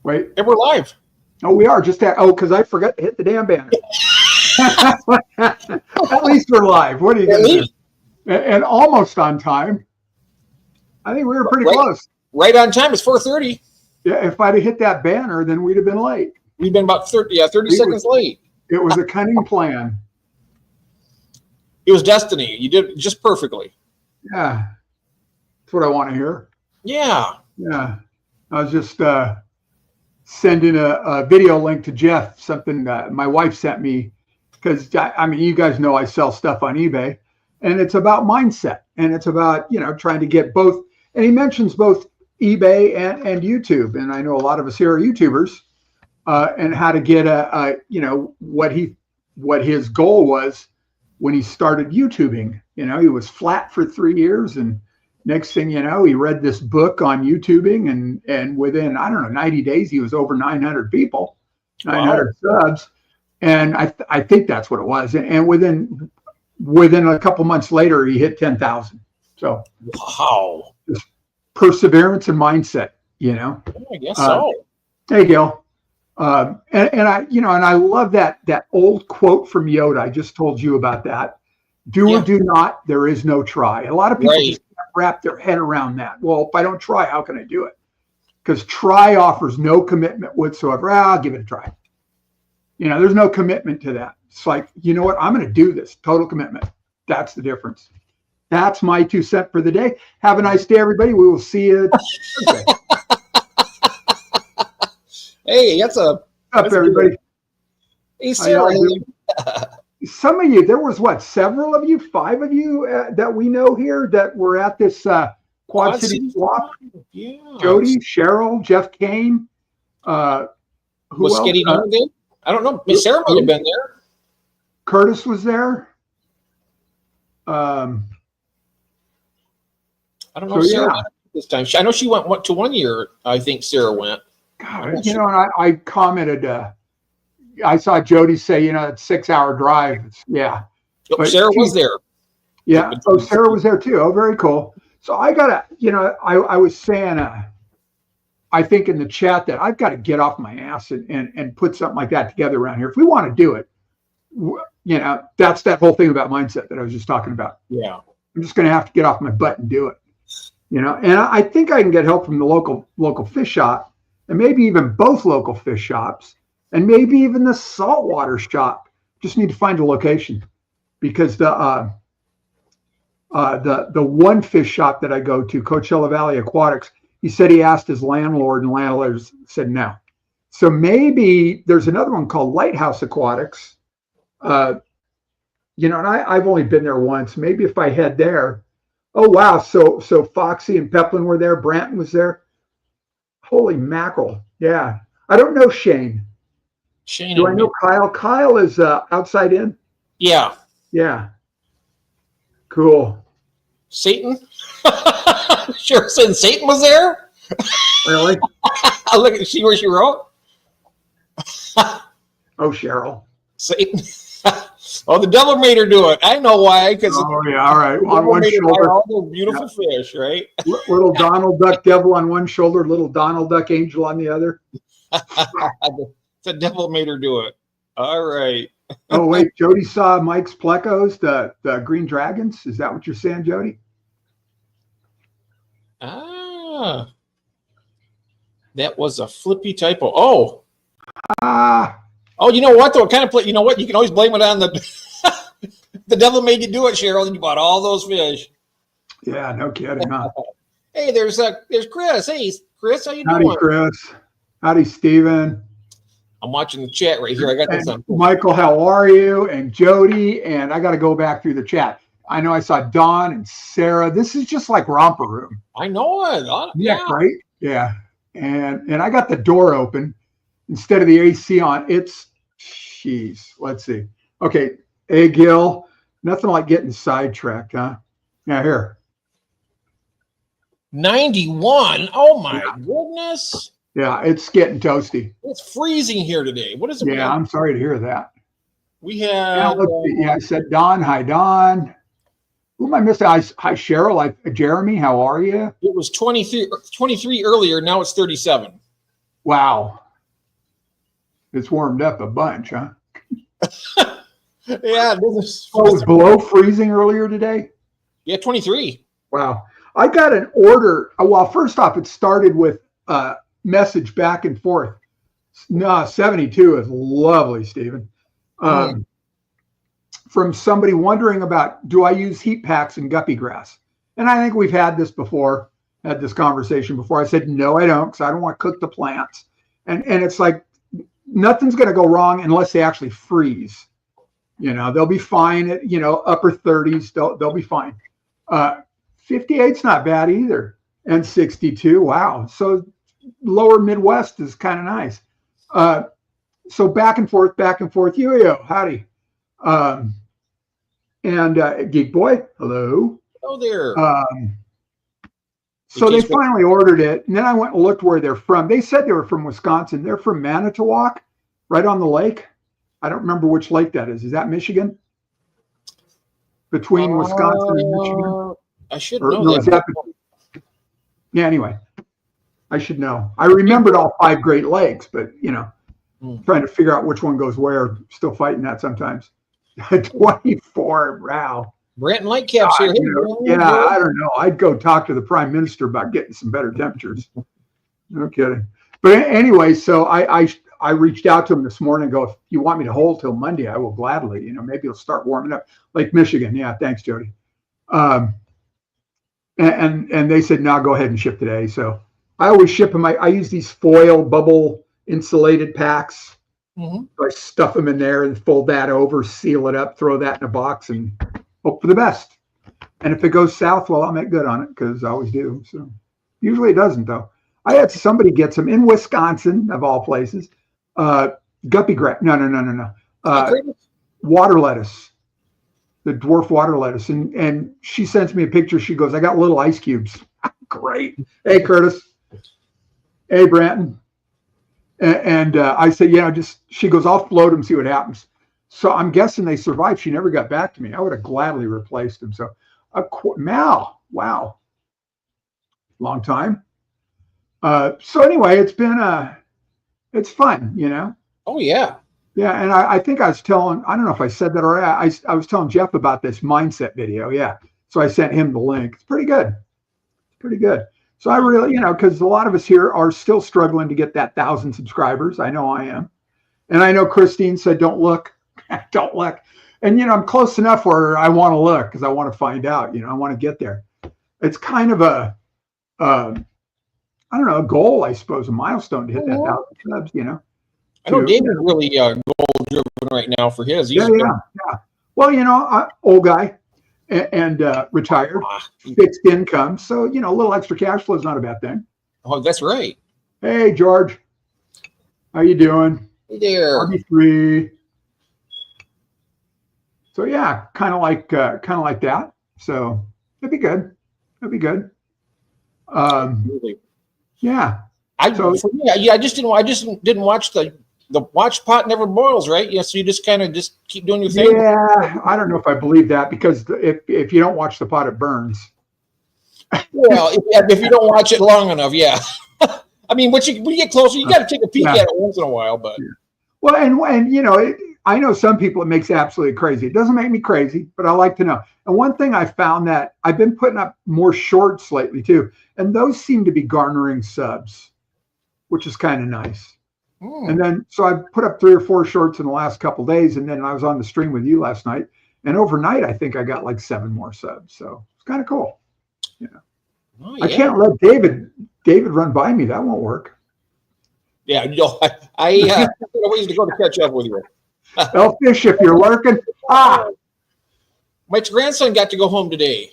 Wait. And we're live. Oh, we are just because I forgot to hit the damn banner. At least we're live. What are you going to do? And almost on time. I think we were pretty close. Right on time. It's 4:30. Yeah, if I'd have hit that banner, then we'd have been late. We've been about 30 seconds late. It was a cunning plan. It was destiny. You did just perfectly. Yeah. That's what I want to hear. Yeah. Yeah. I was just sending a video link to Jeff, something my wife sent me, because, I mean, you guys know I sell stuff on eBay, and it's about mindset, and it's about, trying to get both. And he mentions both eBay and YouTube. And I know a lot of us here are YouTubers, and how to get what his goal was when he started YouTubing. He was flat for 3 years, and next thing you know, he read this book on YouTubing, and within, 90 days, he was over 900 people, 900 subs. And I think that's what it was. And within a couple months later, he hit 10,000. So wow, just perseverance and mindset, I guess so. Hey, Gil. And I love that old quote from Yoda. I just told you about that. Do or do not, there is no try. A lot of people just can't wrap their head around that. Well, if I don't try, how can I do it? Because try offers no commitment whatsoever. I'll give it a try. There's no commitment to that. It's like, you know what? I'm going to do this. Total commitment. That's the difference. That's my 2 cents for the day. Have a nice day, everybody. We will see you Thursday. Hey, that's everybody. Hey, Sarah. Some of you, there was several of you, 5 of you that we know here that were at this Quad City Swap. Yeah. Jody, Cheryl, Jeff Kane. Who was else? Skitty home again? I don't know. Miss Sarah might have been there. Curtis was there. I don't know if Sarah went this time. I know she went to 1 year. I think Sarah went. God, and I commented. I saw Jody say, it's 6-hour drive. Yeah. But Sarah was there. Yeah. Oh, Sarah was there too. Oh, very cool. So I gotta, I was saying, I think in the chat that I've got to get off my ass and put something like that together around here. If we want to do it, that's that whole thing about mindset that I was just talking about. Yeah. I'm just going to have to get off my butt and do it, and I think I can get help from the local fish shop, and maybe even both local fish shops, and maybe even the saltwater shop. Just need to find a location, because the one fish shop that I go to, Coachella Valley Aquatics, he said he asked his landlord, and landlord said no. So maybe there's another one called Lighthouse Aquatics. And I've only been there once. Maybe if I head there. Oh, wow. So Foxy and Peplin were there. Branton was there. Holy mackerel. Yeah. I don't know Shane. Do I know Kyle? Kyle is outside in? Yeah. Yeah. Cool. Satan? Sure, since Satan was there? Really? Look at see where she wrote. Oh, Cheryl. Satan. Oh, the devil made her do it. I know why. Because all right. On one shoulder, all those beautiful fish, right? Little Donald Duck devil on one shoulder, little Donald Duck angel on the other. The devil made her do it. All right. Oh wait, Jody saw Mike's plecos, the green dragons. Is that what you're saying, Jody? That was a flippy typo. Oh. Oh, you know what though? Kind of you know what? You can always blame it on the devil made you do it, Cheryl, and you bought all those fish. Yeah, no kidding, huh? Hey, there's Chris. Hey, Chris, how you doing? Howdy, Chris. Howdy, Steven. I'm watching the chat right here. I got this on. Michael, how are you? And Jody, and I got to go back through the chat. I know I saw Dawn and Sarah. This is just like Romper Room. I know it. Yeah, right? Yeah. And I got the door open instead of the AC on. Jeez. Let's see. Okay. Hey, Gil. Nothing like getting sidetracked, huh? Yeah, here. 91. Oh, my goodness. Yeah, it's getting toasty. It's freezing here today. What is it? Yeah, I'm sorry to hear that. We have. I said Don. Hi, Don. Who am I missing? Hi, Cheryl. Jeremy, how are you? It was 23 earlier. Now it's 37. Wow. It's warmed up a bunch, huh? Yeah, this Oh, it was below freezing earlier today? yeah, 23. Wow. I got an order. Well, first off, it started with a message back and forth. No, 72 is lovely, Stephen. From somebody wondering about, do I use heat packs in guppy grass? And I think we've had this conversation before. I said, no, I don't, because I don't want to cook the plants. And it's like, nothing's going to go wrong unless they actually freeze. They'll be fine at, upper 30s. They'll be fine. 58's not bad either. And 62, wow. So lower Midwest is kind of nice. So back and forth. Yo, howdy. Geek Boy, hello. Oh, there. So they finally ordered it. And then I went and looked where they're from. They said they were from Wisconsin. They're from Manitowoc, right on the lake. I don't remember which lake that is. Is that Michigan? Between Wisconsin and Michigan? I should know that. Yeah, anyway. I should know. I remembered all 5 Great Lakes, but, trying to figure out which one goes where. Still fighting that sometimes. 24, wow. Brent Lightcap's here. I don't know. I'd go talk to the Prime Minister about getting some better temperatures. No kidding. But anyway, so I reached out to him this morning and go, if you want me to hold till Monday, I will gladly. Maybe it'll start warming up. Lake Michigan. Yeah, thanks, Jody. And they said, no, go ahead and ship today. So I always ship them. I use these foil bubble insulated packs. So I stuff them in there and fold that over, seal it up, throw that in a box, and hope for the best. And if it goes south, well, I'll make good on it because I always do. So usually it doesn't, though. I had somebody get some in Wisconsin, of all places. Guppy grass. No. Water lettuce. The dwarf water lettuce. And she sends me a picture. She goes, I got little ice cubes. Great. Hey, Curtis. Hey, Branton. And I said, she goes, I'll float them, see what happens. So I'm guessing they survived. She never got back to me. I would have gladly replaced them. So Mal, wow. Long time. So anyway, it's fun, Oh, yeah. Yeah. And I think I was telling, I don't know if I said that already. I was telling Jeff about this mindset video. Yeah. So I sent him the link. It's pretty good. So I really, because a lot of us here are still struggling to get that 1,000 subscribers. I know I am. And I know Christine said, don't look. Don't look. And, I'm close enough where I want to look because I want to find out, I want to get there. It's kind of a goal, I suppose, a milestone to hit that 1,000 subs, I know David's really goal-driven right now for his. Yeah. Well, old guy. And retired, fixed income. So, a little extra cash flow is not a bad thing. Oh, that's right. Hey, George. How you doing? Hey there. RB3. So, yeah, kind of like that. So it'd be good. Really? Yeah. I just didn't watch the watch pot never boils, right? Yeah, so you just kind of just keep doing your thing. Yeah, I don't know if I believe that because if you don't watch the pot, it burns. Well, if you don't watch it long enough, yeah. I mean, when you get closer, you got to take a peek at it once in a while. But well, and I know some people it makes absolutely crazy. It doesn't make me crazy, but I like to know. And one thing I found that I've been putting up more shorts lately too, and those seem to be garnering subs, which is kind of nice. And then, so I put up 3 or 4 shorts in the last couple of days, and then I was on the stream with you last night, and overnight I think I got like 7 more subs. So it's kind of cool. Oh, yeah. I can't let David run by me. That won't work. Yeah, I have ways to go to catch up with you. Elfish, if you're lurking. Mike's grandson got to go home today.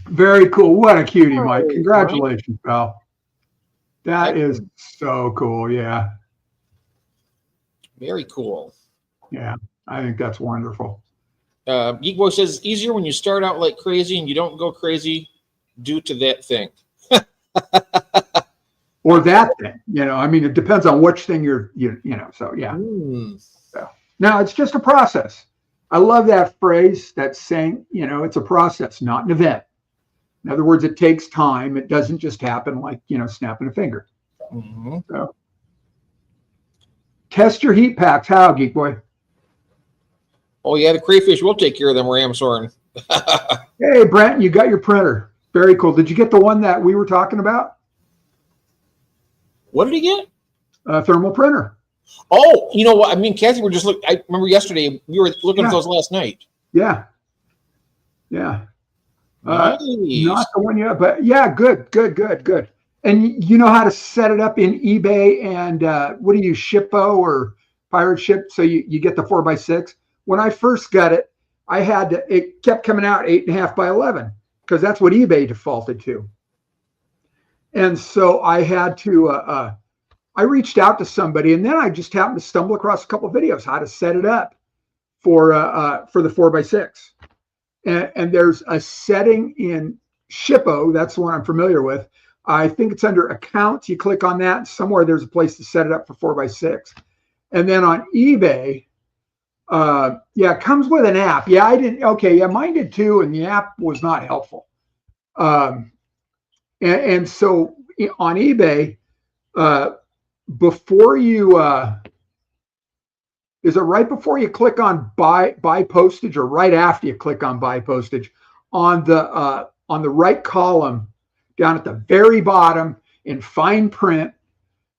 Very cool. What a cutie, Mike. Congratulations, pal. That is so cool. Yeah. Very cool. Yeah. I think that's wonderful. Geek Boy says easier when you start out like crazy and you don't go crazy due to that thing. Or that thing, I mean, it depends on which thing so yeah. So now it's just a process. I love that phrase, that saying, it's a process, not an event. In other words, it takes time. It doesn't just happen like, snapping a finger. Mm-hmm. So, test your heat packs. How, Geek Boy? Oh yeah, the crayfish will take care of them rams, Soren. Hey, Brent, you got your printer. Very cool. Did you get the one that we were talking about? What did he get? A thermal printer. Oh, you know what? I mean, Kathy, we're just looking. I remember yesterday we were looking at those last night. Yeah. Yeah. Nice. Not the one yet, but yeah, good. And you know how to set it up in eBay and what do you use, Shippo or Pirate Ship? So you get the 4x6. When I first got it, it kept coming out 8.5 by 11 because that's what eBay defaulted to. And so I had to, I reached out to somebody, and then I just happened to stumble across a couple of videos how to set it up for the 4x6. And there's a setting in Shippo. That's the one I'm familiar with. I think it's under accounts. You click on that. Somewhere there's a place to set it up for 4x6. And then on eBay, it comes with an app. Yeah, I didn't. Okay, yeah, mine did too. And the app was not helpful. And so on eBay, before you, is it right before you click on buy postage or right after you click on buy postage on the right column down at the very bottom in fine print,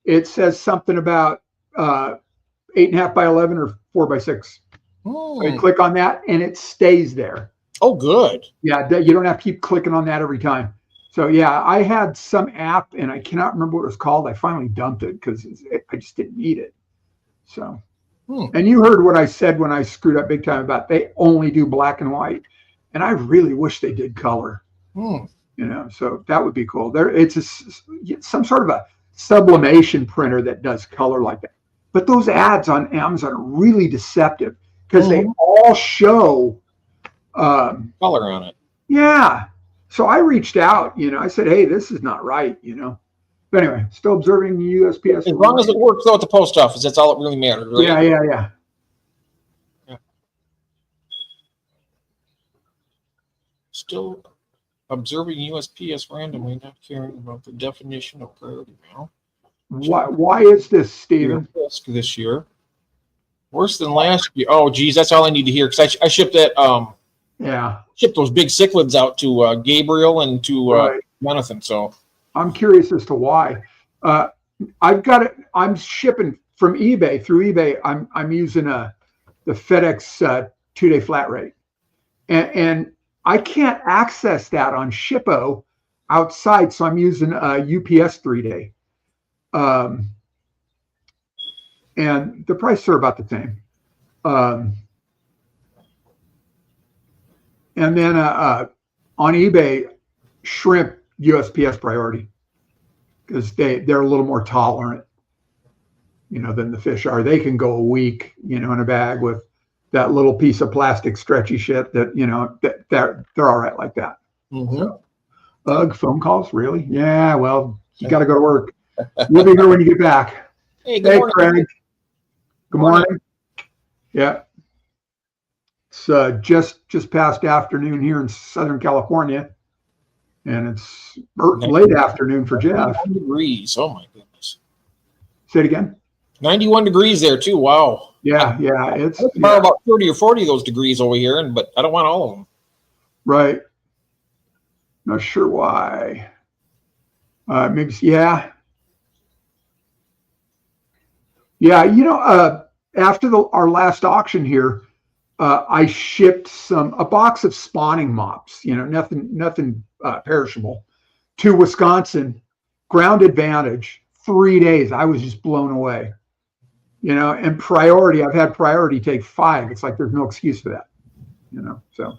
it says something about 8.5 by 11 or 4x6. So you click on that and it stays there. Oh, good. Yeah, you don't have to keep clicking on that every time. So yeah, I had some app and I cannot remember what it was called. I finally dumped it because I just didn't need it. So, and you heard what I said when I screwed up big time about they only do black and white, and I really wish they did color. You know, so that would be cool. It's some sort of a sublimation printer that does color like that. But those ads on Amazon are really deceptive because they all show color on it. Yeah. So I reached out, I said, hey, this is not right, But anyway, still observing USPS. As long as it works out at the post office, that's all it really matters, right? Yeah. Still observing USPS randomly, not caring about the definition of priority mail. Why is this, Stephen? This year. Worse than last year. Oh, geez, that's all I need to hear because I shipped that. Shipped those big cichlids out to Gabriel and to Jonathan. So I'm curious as to why. I've got it. I'm shipping from eBay through eBay. I'm using the FedEx 2-day flat rate, and I can't access that on Shippo outside. So I'm using UPS 3-day, and the prices are about the same. And then on eBay, shrimp USPS priority because they're a little more tolerant, than the fish are. They can go a week, in a bag with that little piece of plastic stretchy shit that, they're all right like that. So, phone calls, really? Yeah, well, you got to go to work. We'll be here when you get back. Hey, good morning, Craig. Good morning. Yeah. It's just past afternoon here in Southern California, and it's late afternoon for Jeff. 91 degrees. Oh my goodness. Say it again. 91 degrees there too. Wow. Yeah. It's about 30 or 40 of those degrees over here, but I don't want all of them. Right. Not sure why. Maybe yeah. After our last auction here. I shipped a box of spawning mops, nothing perishable, to Wisconsin, Ground Advantage, 3 days. I was just blown away, and Priority. I've had Priority take 5. It's like there's no excuse for that, so.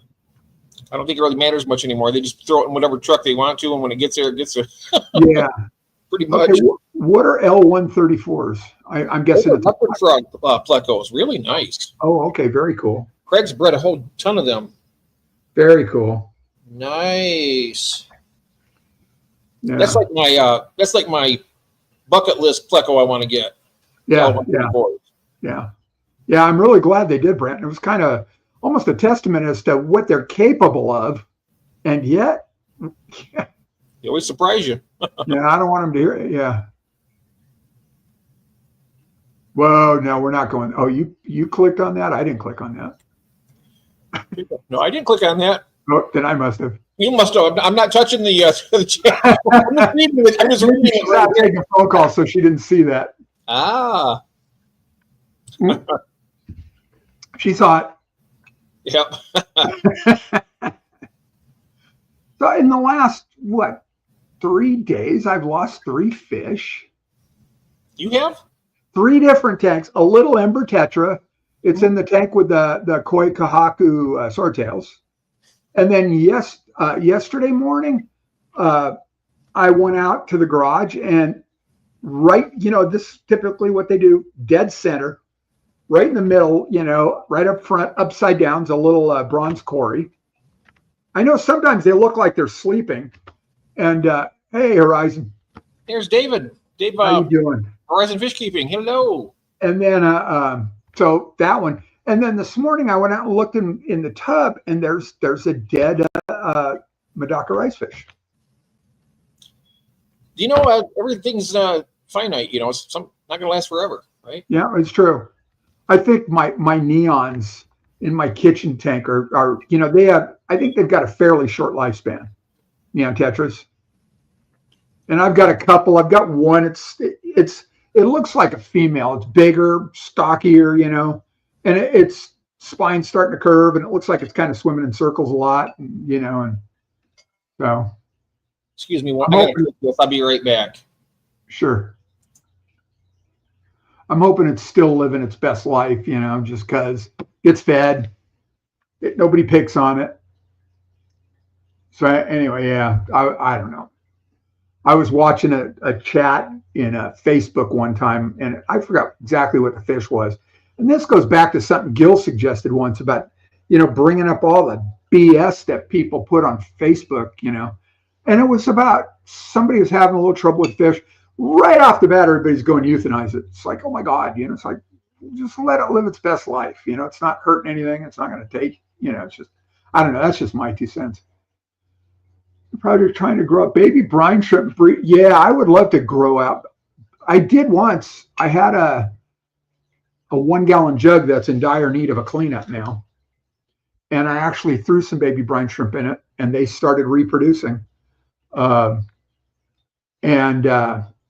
I don't think it really matters much anymore. They just throw it in whatever truck they want to, and when it gets there, it gets there. Yeah. Pretty much. Okay, what are L134s? I'm guessing it's leopard frog plecos. Really nice. Oh, okay. Very cool. Craig's bred a whole ton of them. Very cool. Nice. Yeah. That's like my bucket list pleco I want to get. Yeah. I'm really glad they did, Brent. It was kind of almost a testament as to what they're capable of, and yet they always surprise you. Yeah, I don't want them to hear it. Yeah. Whoa, no, we're not going. Oh, you clicked on that? I didn't click on that. No, I didn't click on that. Oh, then I must have. You must have. I'm not touching the chat. I'm just reading it. I'm just reading it. She's not taking a phone call, so she didn't see that. Ah. She saw it. Yep. So in the last, 3 days, I've lost 3 fish. You have? 3 different tanks. A little ember tetra. It's in the tank with the koi kahaku swordtails. And then yesterday morning, I went out to the garage and this is typically what they do, dead center, right in the middle, right up front, upside down is a little bronze cory. I know sometimes they look like they're sleeping. And hey, Horizon. There's David. Dave, how you doing? Horizon Fish Keeping. Hello. And then so that one. And then this morning I went out and looked in the tub, and there's a dead Medaka rice fish. Everything's finite. It's not going to last forever, right? Yeah, it's true. I think my neons in my kitchen tank are they have. I think they've got a fairly short lifespan. Neon tetras. And I've got a couple. I've got one. It looks like a female. It's bigger, stockier, and its spine's starting to curve, and it looks like it's kind of swimming in circles a lot, and so. Excuse me, I'll be right back. Sure. I'm hoping it's still living its best life, just because it's fed. Nobody picks on it. So anyway, yeah, I don't know. I was watching a chat in Facebook one time, and I forgot exactly what the fish was. And this goes back to something Gil suggested once about, bringing up all the BS that people put on Facebook, And it was about somebody was having a little trouble with fish. Right off the bat, everybody's going to euthanize it. It's like, oh my God, it's like, just let it live its best life. It's not hurting anything. It's not going to take, it's just, I don't know. That's just my 2 cents. You're probably trying to grow up baby brine shrimp breed. Yeah, I would love to grow out. I did once. I had a 1-gallon jug that's in dire need of a cleanup now. And I actually threw some baby brine shrimp in it, and they started reproducing. And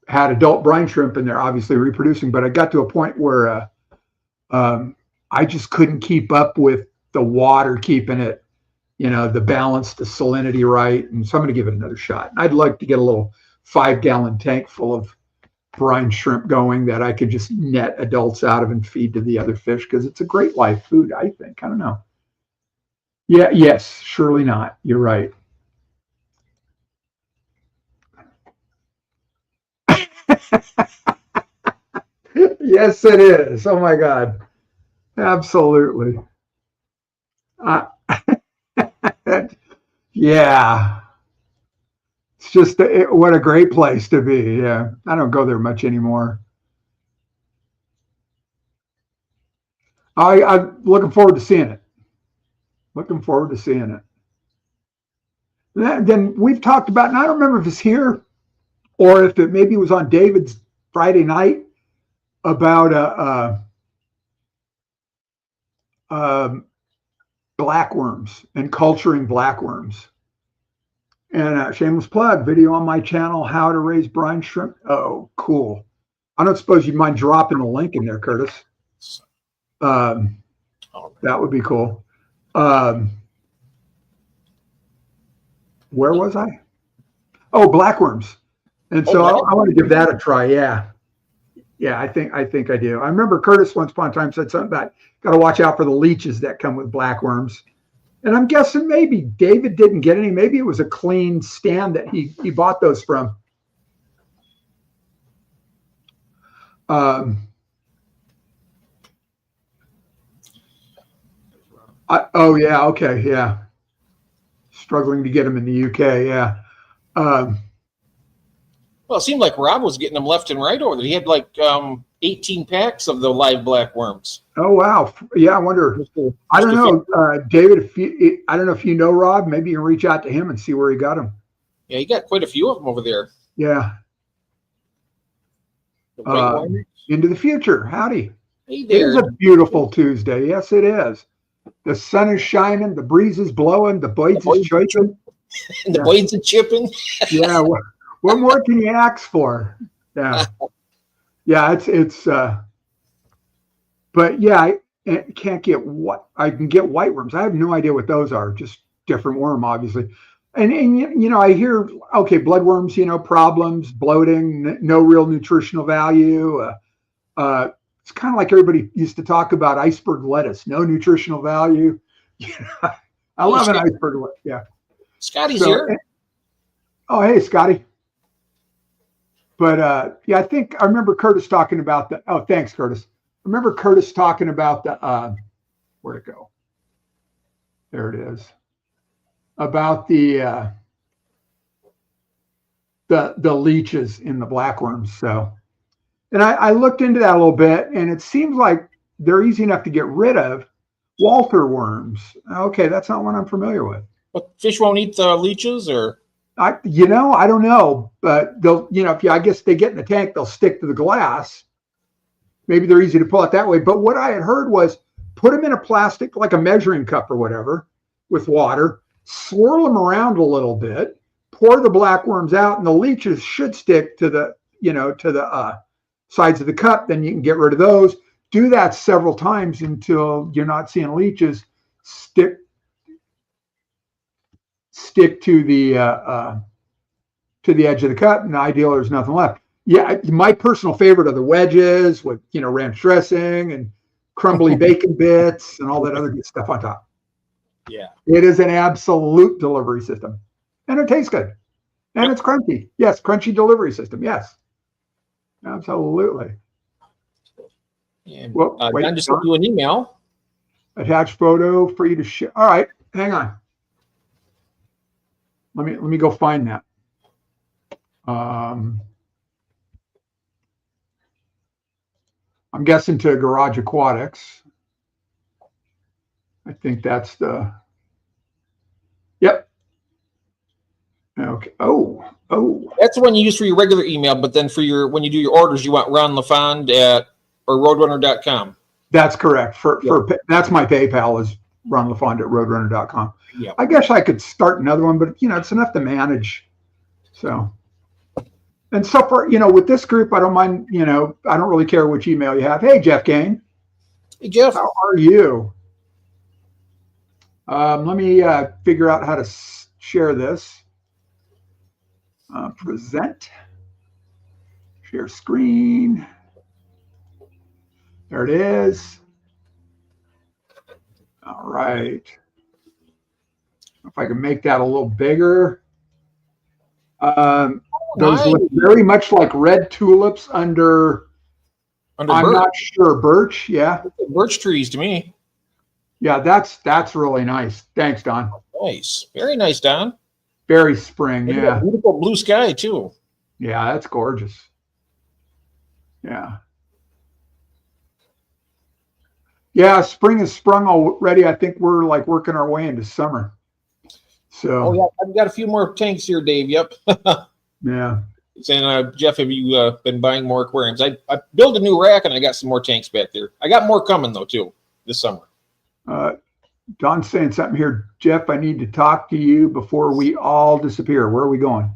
had adult brine shrimp in there, obviously reproducing. But I got to a point where I just couldn't keep up with the water, keeping it, the balance, the salinity right. And so I'm going to give it another shot. I'd like to get a little 5-gallon tank full of brine shrimp going that I could just net adults out of and feed to the other fish, because it's a great live food, I think. I don't know. Yeah, yes, surely not. You're right. Yes, it is. Oh my God. Absolutely. Yeah. It's just what a great place to be. Yeah. I don't go there much anymore. I'm looking forward to seeing it. Looking forward to seeing it. Then we've talked about, and I don't remember if it's here or if it maybe was on David's Friday night, about blackworms and culturing blackworms. And shameless plug, video on my channel, how to raise brine shrimp. Oh, cool. I don't suppose you'd mind dropping the link in there, Curtis. That would be cool. Where was I? Oh, blackworms. And so I want to give that a try. Yeah. Yeah, I think I do. I remember Curtis once upon a time said something about got to watch out for the leeches that come with blackworms. And I'm guessing maybe David didn't get any. Maybe it was a clean stand that he bought those from. Oh, yeah. Okay. Yeah. Struggling to get them in the UK. Yeah. Well, it seemed like Rob was getting them left and right over there. He had like 18 packs of the live blackworms. Oh, wow. Yeah, I wonder. I don't know, David, I don't know if you know Rob. Maybe you can reach out to him and see where he got them. Yeah, he got quite a few of them over there. Yeah. Into the future. Howdy. Hey there. It is a beautiful Tuesday. Yes, it is. The sun is shining. The breeze is blowing. The blades is chirping. The blades are chipping. Yeah. What more can you ask for? Yeah. Yeah. But yeah, I can't get I can get white worms. I have no idea what those are. Just different worm, obviously. And I hear, bloodworms, problems, bloating, no real nutritional value. It's kind of like everybody used to talk about iceberg lettuce, no nutritional value. I love an iceberg lettuce. Yeah. Scotty's here. Oh, hey, Scotty. But I think I remember Curtis talking about the. Oh, thanks, Curtis. I remember Curtis talking about the. Where'd it go? There it is. About the leeches in the blackworms. So, and I looked into that a little bit, and it seems like they're easy enough to get rid of. Walther worms. Okay, that's not one I'm familiar with. But fish won't eat the leeches, or I don't know, but they'll, I guess they get in the tank, they'll stick to the glass. Maybe they're easy to pull out that way. But what I had heard was put them in a plastic, like a measuring cup or whatever, with water, swirl them around a little bit, pour the blackworms out, and the leeches should stick to the, sides of the cup. Then you can get rid of those. Do that several times until you're not seeing leeches stick to the edge of the cup, and ideal there's nothing left. Yeah, my personal favorite are the wedges with ranch dressing and crumbly bacon bits and all that other good stuff on top. Yeah, it is an absolute delivery system, and it tastes good, and it's crunchy. Yes, crunchy delivery system. Yes, absolutely. Yeah. Well, I just sent you an email. Attached photo for you to share. All right, hang on. Let me go find that. I'm guessing to Garage Aquatics. I think that's the. Yep. Okay. Oh. That's the one you use for your regular email, but then for when you do your orders, you want Ron LaFond or roadrunner.com. That's correct. That's my PayPal is Ron LaFond at roadrunner.com. Yeah. I guess I could start another one, but it's enough to manage. So, and so far, with this group, I don't mind, I don't really care which email you have. Hey, Jeff Gain. Hey, Jeff. How are you? Let me figure out how to share this. Present. Share screen. There it is. All right. If I can make that a little bigger. Those look very much like red tulips under I'm birch. Not sure, birch. Yeah. Birch trees to me. Yeah, that's really nice. Thanks, Don. Nice. Very nice, Don. Very spring. Yeah. Beautiful blue sky too. Yeah, that's gorgeous. Yeah. Yeah, spring has sprung already. I think we're working our way into summer. So. Oh yeah, I've got a few more tanks here, Dave. Yep. Yeah. Saying, Jeff, have you been buying more aquariums? I built a new rack and I got some more tanks back there. I got more coming though too this summer. Don's saying something here. Jeff, I need to talk to you before we all disappear. Where are we going?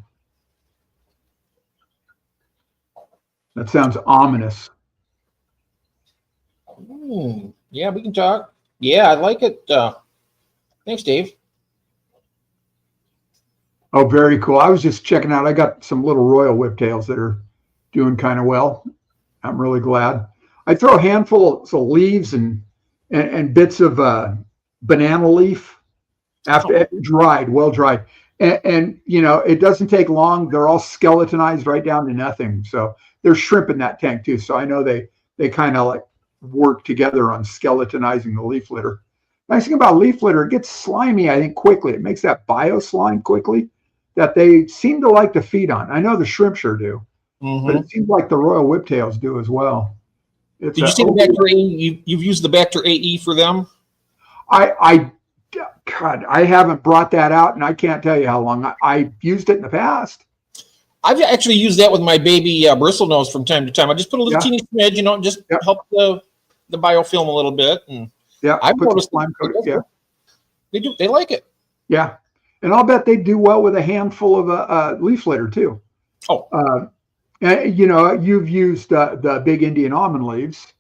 That sounds ominous. Yeah, we can talk. Yeah, I like it. Thanks, Dave. Oh, very cool. I was just checking out. I got some little royal whiptails that are doing kind of well. I'm really glad. I throw a handful of leaves and bits of banana leaf after well dried. And it doesn't take long. They're all skeletonized right down to nothing. So there's shrimp in that tank too. So I know they kind of work together on skeletonizing the leaf litter. Nice thing about leaf litter, it gets slimy, I think, quickly. It makes that bio slime quickly that they seem to like to feed on. I know the shrimp sure do, but it seems like the royal whiptails do as well. Did you see the Bacter AE? You've used the Bacter AE for them? I haven't brought that out, and I can't tell you how long. I've used it in the past. I've actually used that with my baby bristlenose from time to time. I just put a little teeny smidge, you know, just help the biofilm a little bit. And I've noticed they do. They like it. Yeah, and I'll bet they do well with a handful of leaf litter too. Oh, you know, you've used the big Indian almond leaves.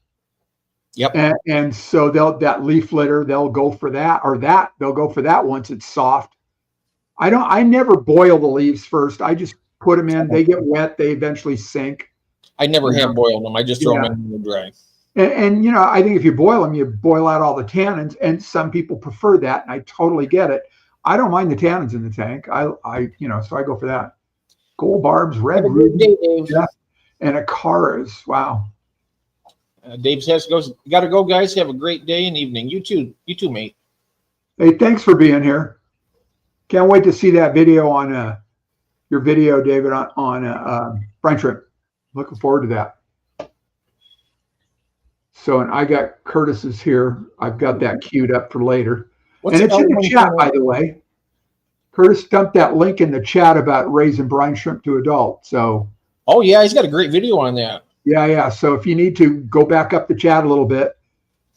Yep. And so that leaf litter, they'll go for that, or they'll go for that once it's soft. I never boil the leaves first. I just put them in. They get wet. They eventually sink. I never have boiled them. I just throw them in the dry. And you know, I think if you boil them, you boil out all the tannins, and some people prefer that, and I totally get it. I don't mind the tannins in the tank. You know, so I go for that. Gold barbs, red ruby, and acaras. Wow. Dave says, got to go, guys. Have a great day and evening. You too, mate. Hey, thanks for being here. Can't wait to see that video on your video, David, on brine shrimp. Looking forward to that. So, and I got Curtis's here. I've got that queued up for later. And it's in the chat, by the way. Curtis dumped that link in the chat about raising brine shrimp to adult. So. Oh yeah, he's got a great video on that. Yeah. So if you need to go back up the chat a little bit,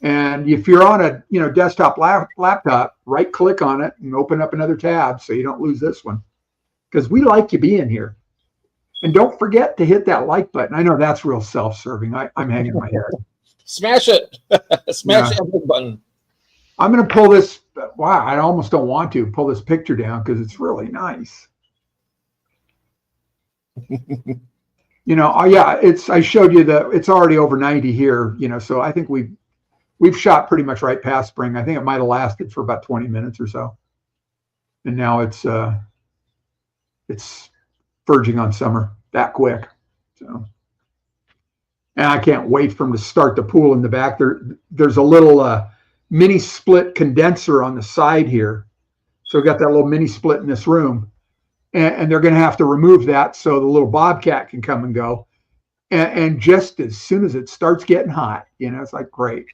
and if you're on a desktop laptop, right click on it and open up another tab so you don't lose this one, because we like you being here. And don't forget to hit that like button. I know that's real self-serving. I'm hanging my head. Smash it. Smash that button. I'm going to pull this. Wow, I almost don't want to pull this picture down because it's really nice. You know, I showed you it's already over 90 here, you know, so I think we've shot pretty much right past spring. I think it might have lasted for about 20 minutes or so. And now it's verging on summer that quick. So, and I can't wait for them to start the pool in the back. There's a little mini split condenser on the side here. So we've got that little mini split in this room. And they're going to have to remove that so the little bobcat can come and go. And just as soon as it starts getting hot, you know, it's like, great.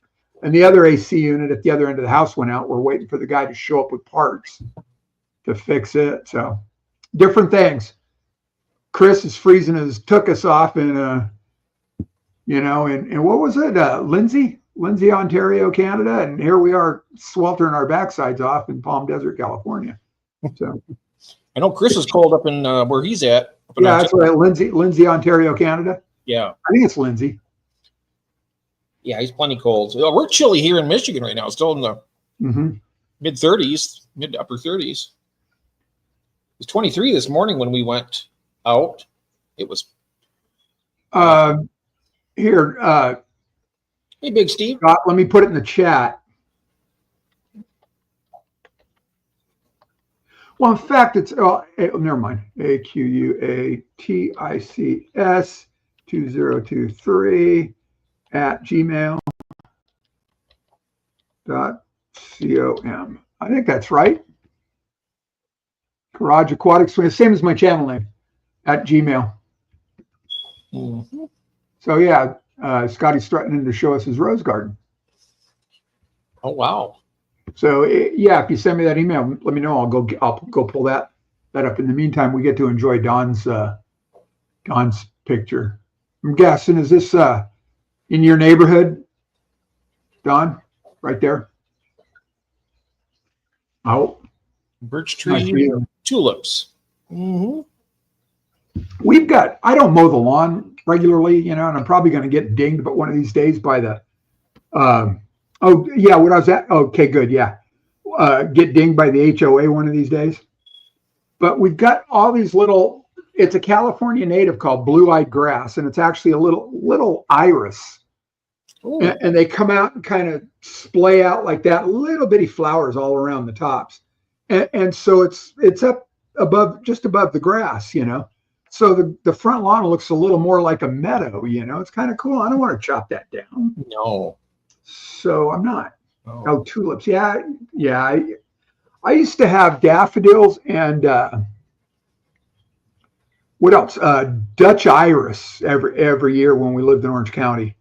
And the other AC unit at the other end of the house went out. We're waiting for the guy to show up with parts to fix it. So different things. Chris is freezing took us off in, you know, and what was it? Lindsay, Ontario, Canada. And here we are sweltering our backsides off in Palm Desert, California. So. I know Chris is cold up in where he's at. Yeah, that's right. Lindsay, Ontario, Canada. Yeah. I think it's Lindsay. Yeah, he's plenty cold. We're chilly here in Michigan right now. It's still in the mid 30s, mid to upper 30s. It was 23 this morning when we went out. It was. Here. Hey, Big Steve. Scott, let me put it in the chat. Well, in fact, it's never mind. AQUATICS 2023 at gmail.com. I think that's right. Garage Aquatics, same as my channel name, at Gmail. Mm-hmm. So yeah, Scotty's threatening to show us his rose garden. Oh wow! So yeah, if you send me that email, let me know. I'll go pull that up. In the meantime, we get to enjoy Don's picture. I'm guessing, is this in your neighborhood, Don? Right there. Oh, birch tree, tulips. Mm-hmm. We've got. I don't mow the lawn regularly, you know, and I'm probably going to get dinged, but one of these days by the. Oh yeah, what I was at. Okay, good. Yeah, get dinged by the HOA one of these days. But we've got all these little. It's a California native called blue-eyed grass, and it's actually a little iris. And they come out and kind of splay out like that, little bitty flowers all around the tops, and so it's up above, just above the grass, you know. So the front lawn looks a little more like a meadow, you know. It's kind of cool. I don't want to chop that down. No. So I'm not. Oh, tulips. Yeah. I used to have daffodils and what else? Dutch iris every year when we lived in Orange County,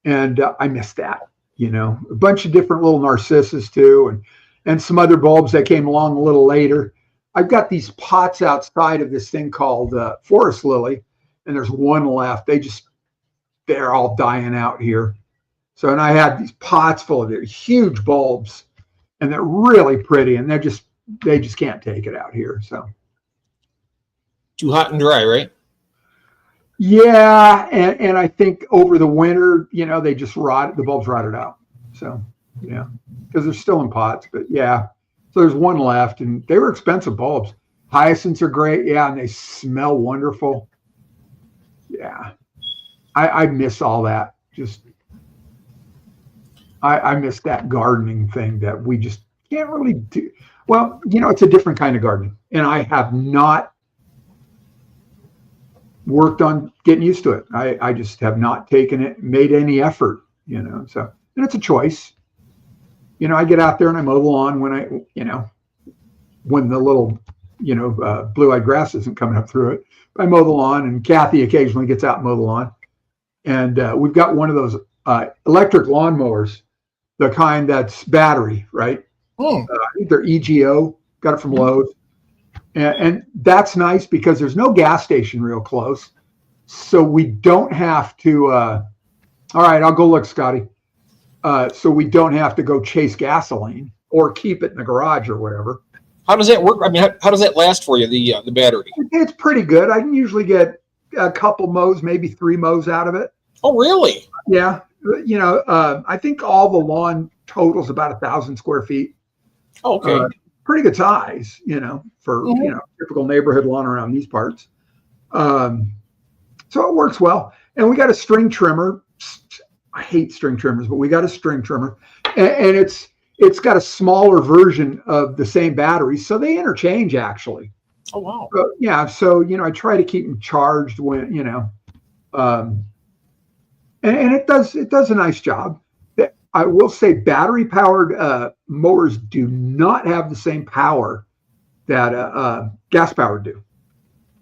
and I missed that. You know, a bunch of different little narcissus too, and some other bulbs that came along a little later. I've got these pots outside of this thing called forest lily, and there's one left. They're all dying out here. So, and I had these pots full of their huge bulbs, and they're really pretty, and they just can't take it out here. So too hot and dry, right? Yeah, and I think over the winter, they just the bulbs rotted out. So yeah, because they're still in pots, but yeah. So there's one left, and they were expensive bulbs. Hyacinths are great, yeah, and they smell wonderful. Yeah, I miss all that. I miss that gardening thing that we just can't really do. Well, it's a different kind of gardening, and I have not worked on getting used to it. I just have not made any effort, so, and it's a choice. I get out there and I mow the lawn when the little, blue-eyed grass isn't coming up through it. I mow the lawn, and Kathy occasionally gets out and mow the lawn. And we've got one of those electric lawnmowers, the kind that's battery, right? I think they're EGO, got it from Lowe's. And that's nice because there's no gas station real close. So we don't have to, all right, I'll go look, Scotty. So we don't have to go chase gasoline or keep it in the garage or whatever. How does that work? I mean, how does that last for you, the battery? It's pretty good. I can usually get a couple mows, maybe 3 mows out of it. Oh, really? Yeah. I think all the lawn totals about 1,000 square feet. Oh, okay. Pretty good size, for, typical neighborhood lawn around these parts. So it works well. And we got a string trimmer. I hate string trimmers, but we got a string trimmer, and it's got a smaller version of the same battery, so they interchange actually. Oh wow! So, yeah, so I try to keep them charged when and it does a nice job. I will say battery powered mowers do not have the same power that gas powered do.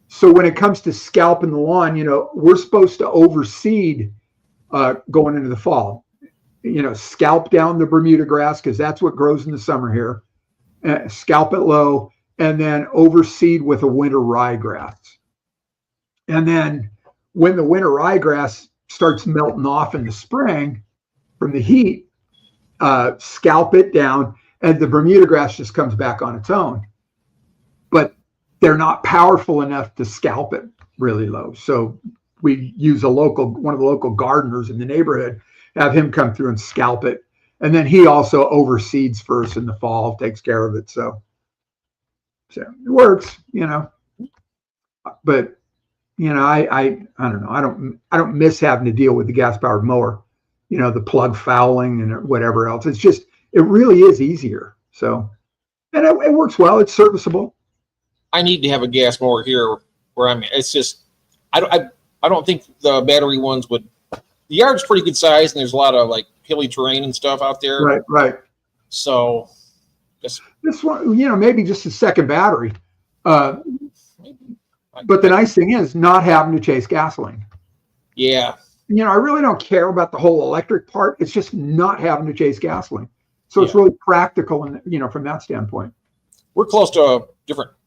So when it comes to scalping the lawn, we're supposed to overseed going into the fall, scalp down the Bermuda grass because that's what grows in the summer here, scalp it low, and then overseed with a winter ryegrass. And then when the winter ryegrass starts melting off in the spring from the heat, scalp it down, and the Bermuda grass just comes back on its own. But they're not powerful enough to scalp it really low. So we use one of the local gardeners in the neighborhood, have him come through and scalp it. And then he also overseeds first in the fall, takes care of it. So it works, but I don't know. I don't miss having to deal with the gas powered mower, the plug fouling and whatever else. It's just, it really is easier. So, and it works well. It's serviceable. I need to have a gas mower here where I'm. It's just, I don't think the battery ones would. The yard's pretty good size, and there's a lot of like hilly terrain and stuff out there. Right. So, this one, maybe just a second battery. But the nice thing is not having to chase gasoline. Yeah. I really don't care about the whole electric part. It's just not having to chase gasoline. So it's really practical, and from that standpoint. We're close to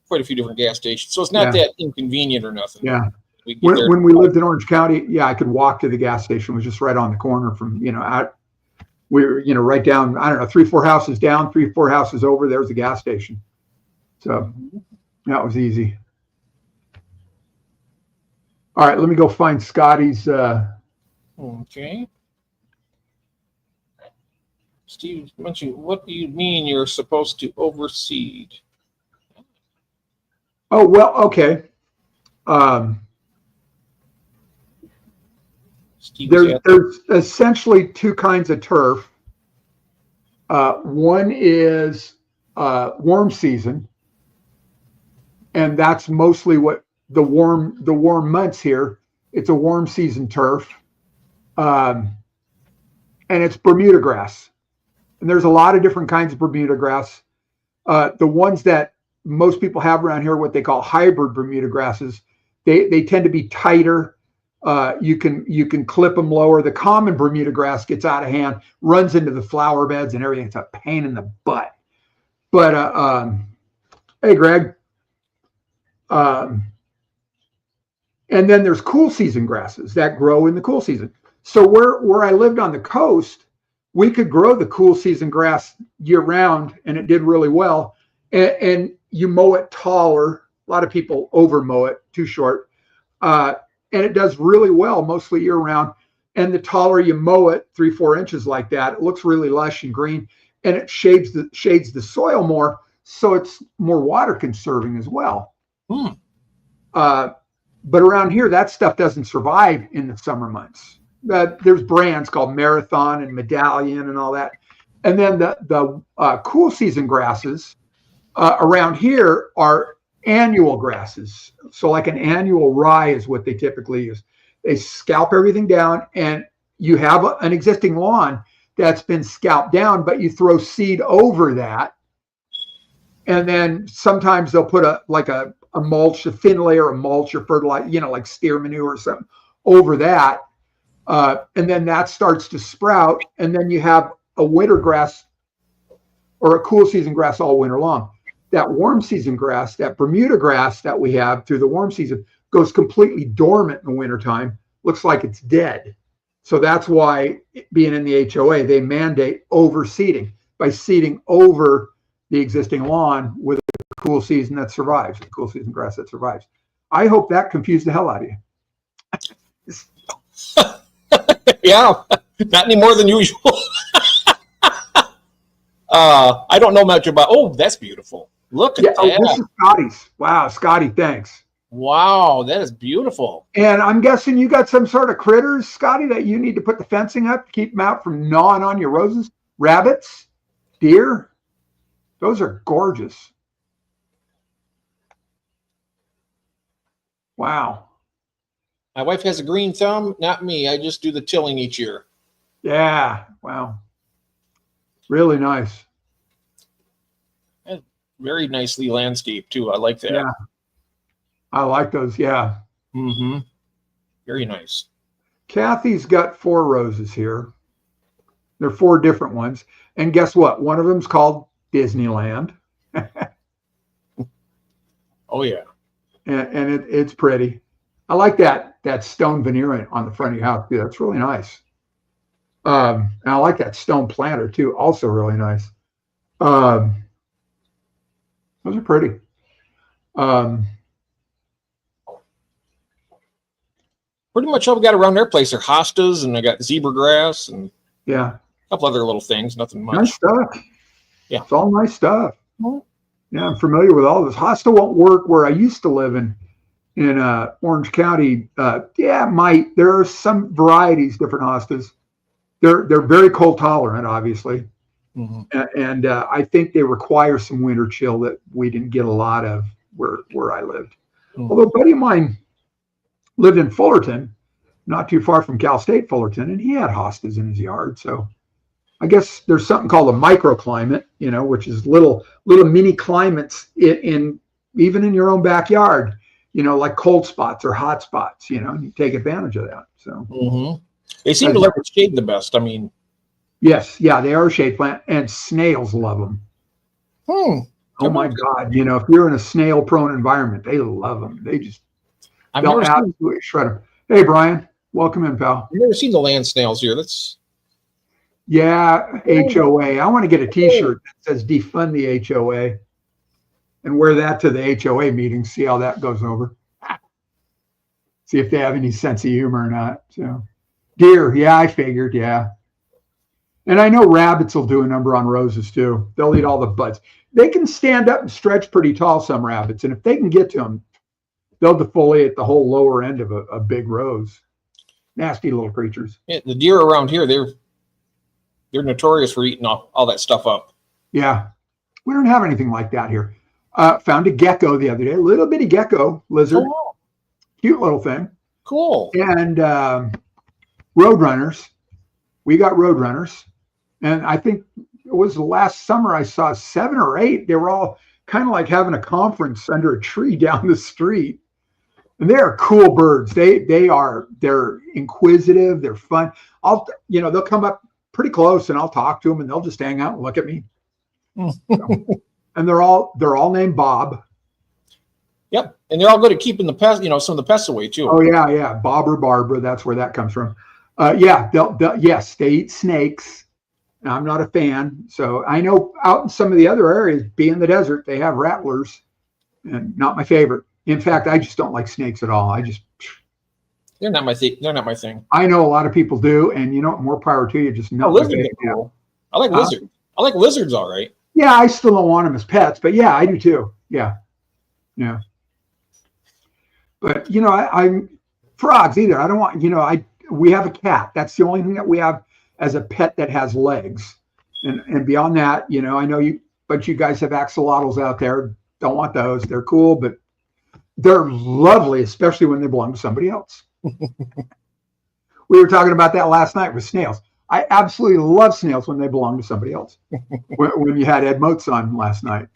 quite a few different gas stations, so it's not that inconvenient or nothing. Yeah. When we lived in Orange County, I could walk to the gas station. It was just right on the corner from, out. We were, right down, I don't know, 3-4 houses down, 3-4 houses over, there's the gas station. So that was easy. All right, let me go find Scotty's. Okay. Steve mentioned, what do you mean you're supposed to overseed? Oh, well, okay. There's essentially 2 kinds of turf. One is warm season, and that's mostly what the warm months here. It's a warm season turf, and it's Bermuda grass. And there's a lot of different kinds of Bermuda grass. The ones that most people have around here, what they call hybrid Bermuda grasses, they tend to be tighter. You can clip them lower. The common Bermuda grass gets out of hand, runs into the flower beds and everything. It's a pain in the butt. But hey, Greg, And then there's cool season grasses that grow in the cool season. So where I lived on the coast, we could grow the cool season grass year round, and it did really well. And you mow it taller. A lot of people over mow it too short. And it does really well, mostly year round. And the taller you mow it, 3-4 inches like that, it looks really lush and green, and it shades the soil more, so it's more water conserving as well. But around here, that stuff doesn't survive in the summer months. There's brands called Marathon and Medallion and all that. And then the cool season grasses around here are annual grasses. So like an annual rye is what they typically use. They scalp everything down, and you have an existing lawn that's been scalped down, but you throw seed over that. And then sometimes they'll put a mulch, a thin layer of mulch or fertilizer, like steer manure or something over that. And then that starts to sprout. And then you have a winter grass or a cool season grass all winter long. That warm season grass, that Bermuda grass that we have through the warm season, goes completely dormant in the wintertime, looks like it's dead. So that's why, being in the HOA, they mandate overseeding by seeding over the existing lawn with a cool season that survives, a cool season grass that survives. I hope that confused the hell out of you. Yeah, not any more than usual. I don't know much about. Oh, that's beautiful. Look at that. Oh, this is Scotty's. Wow, Scotty, thanks. Wow, that is beautiful. And I'm guessing you got some sort of critters, Scotty, that you need to put the fencing up to keep them out from gnawing on your roses. Rabbits, deer. Those are gorgeous. Wow. My wife has a green thumb, not me. I just do the tilling each year. Yeah. Wow. Really nice. And very nicely landscaped too. I like that. Yeah. I like those. Yeah. Mm-hmm. Very nice. Kathy's got 4 roses here. They're 4 different ones. And guess what? One of them's called Disneyland. Oh, yeah. And it's pretty. I like that stone veneer on the front of your house. Yeah, that's really nice. And I like that stone planter too. Also really nice. Those are pretty. Pretty much all we got around their place are hostas, and I got zebra grass and yeah, a couple other little things. Nothing much. Nice stuff. Yeah, it's all nice stuff. Yeah, I'm familiar with all this. Hosta won't work where I used to live in Orange County. There are some varieties, different hostas. They're very cold tolerant, obviously, and I think they require some winter chill that we didn't get a lot of where I lived. Although a buddy of mine lived in Fullerton, not too far from Cal State Fullerton, and he had hostas in his yard. So I guess there's something called a microclimate, which is little mini climates in even in your own backyard, like cold spots or hot spots, and you take advantage of that. So they seem to like the shade the best. I mean, yes, yeah, they are a shade plant, and snails love them. Oh my God, if you're in a snail-prone environment, they love them. They'll absolutely shred them. Hey, Brian, welcome in, pal. I've never seen the land snails here. Yeah, HOA. I want to get a T-shirt that says "Defund the HOA" and wear that to the HOA meeting. See how that goes over. See if they have any sense of humor or not. So, deer. Yeah, I figured. Yeah, and I know rabbits will do a number on roses too. They'll eat all the buds. They can stand up and stretch pretty tall. Some rabbits, and if they can get to them, they'll defoliate the whole lower end of a big rose. Nasty little creatures. Yeah, the deer around here, they're notorious for eating all that stuff up. Yeah. We don't have anything like that here. Found a gecko the other day, a little bitty gecko lizard. Oh. Cute little thing. Cool. And roadrunners. We got roadrunners. And I think it was the last summer I saw 7 or 8. They were all kind of like having a conference under a tree down the street. And they're cool birds. They're inquisitive. They're fun. They'll come up pretty close, and I'll talk to them, and they'll just hang out and look at me. And they're all named Bob. Yep, and they're all good at keeping the pest, some of the pests away too. Oh yeah, yeah. Bob or Barbara, that's where that comes from. Yes, they eat snakes. I'm not a fan, so I know out in some of the other areas, be in the desert, they have rattlers, and not my favorite. In fact, I just don't like snakes at all. They're not my thing. They're not my thing. I know a lot of people do, and more power to you. Just not. Lizards are cool. I like lizards. I like lizards, all right. Yeah, I still don't want them as pets, but yeah, I do too. Yeah. But I'm frogs either. I don't want. We have a cat. That's the only thing that we have as a pet that has legs, and beyond that, I know you guys have axolotls out there. Don't want those. They're cool, but they're lovely, especially when they belong to somebody else. We were talking about that last night with snails. I absolutely love snails when they belong to somebody else. when you had Ed Moats on last night.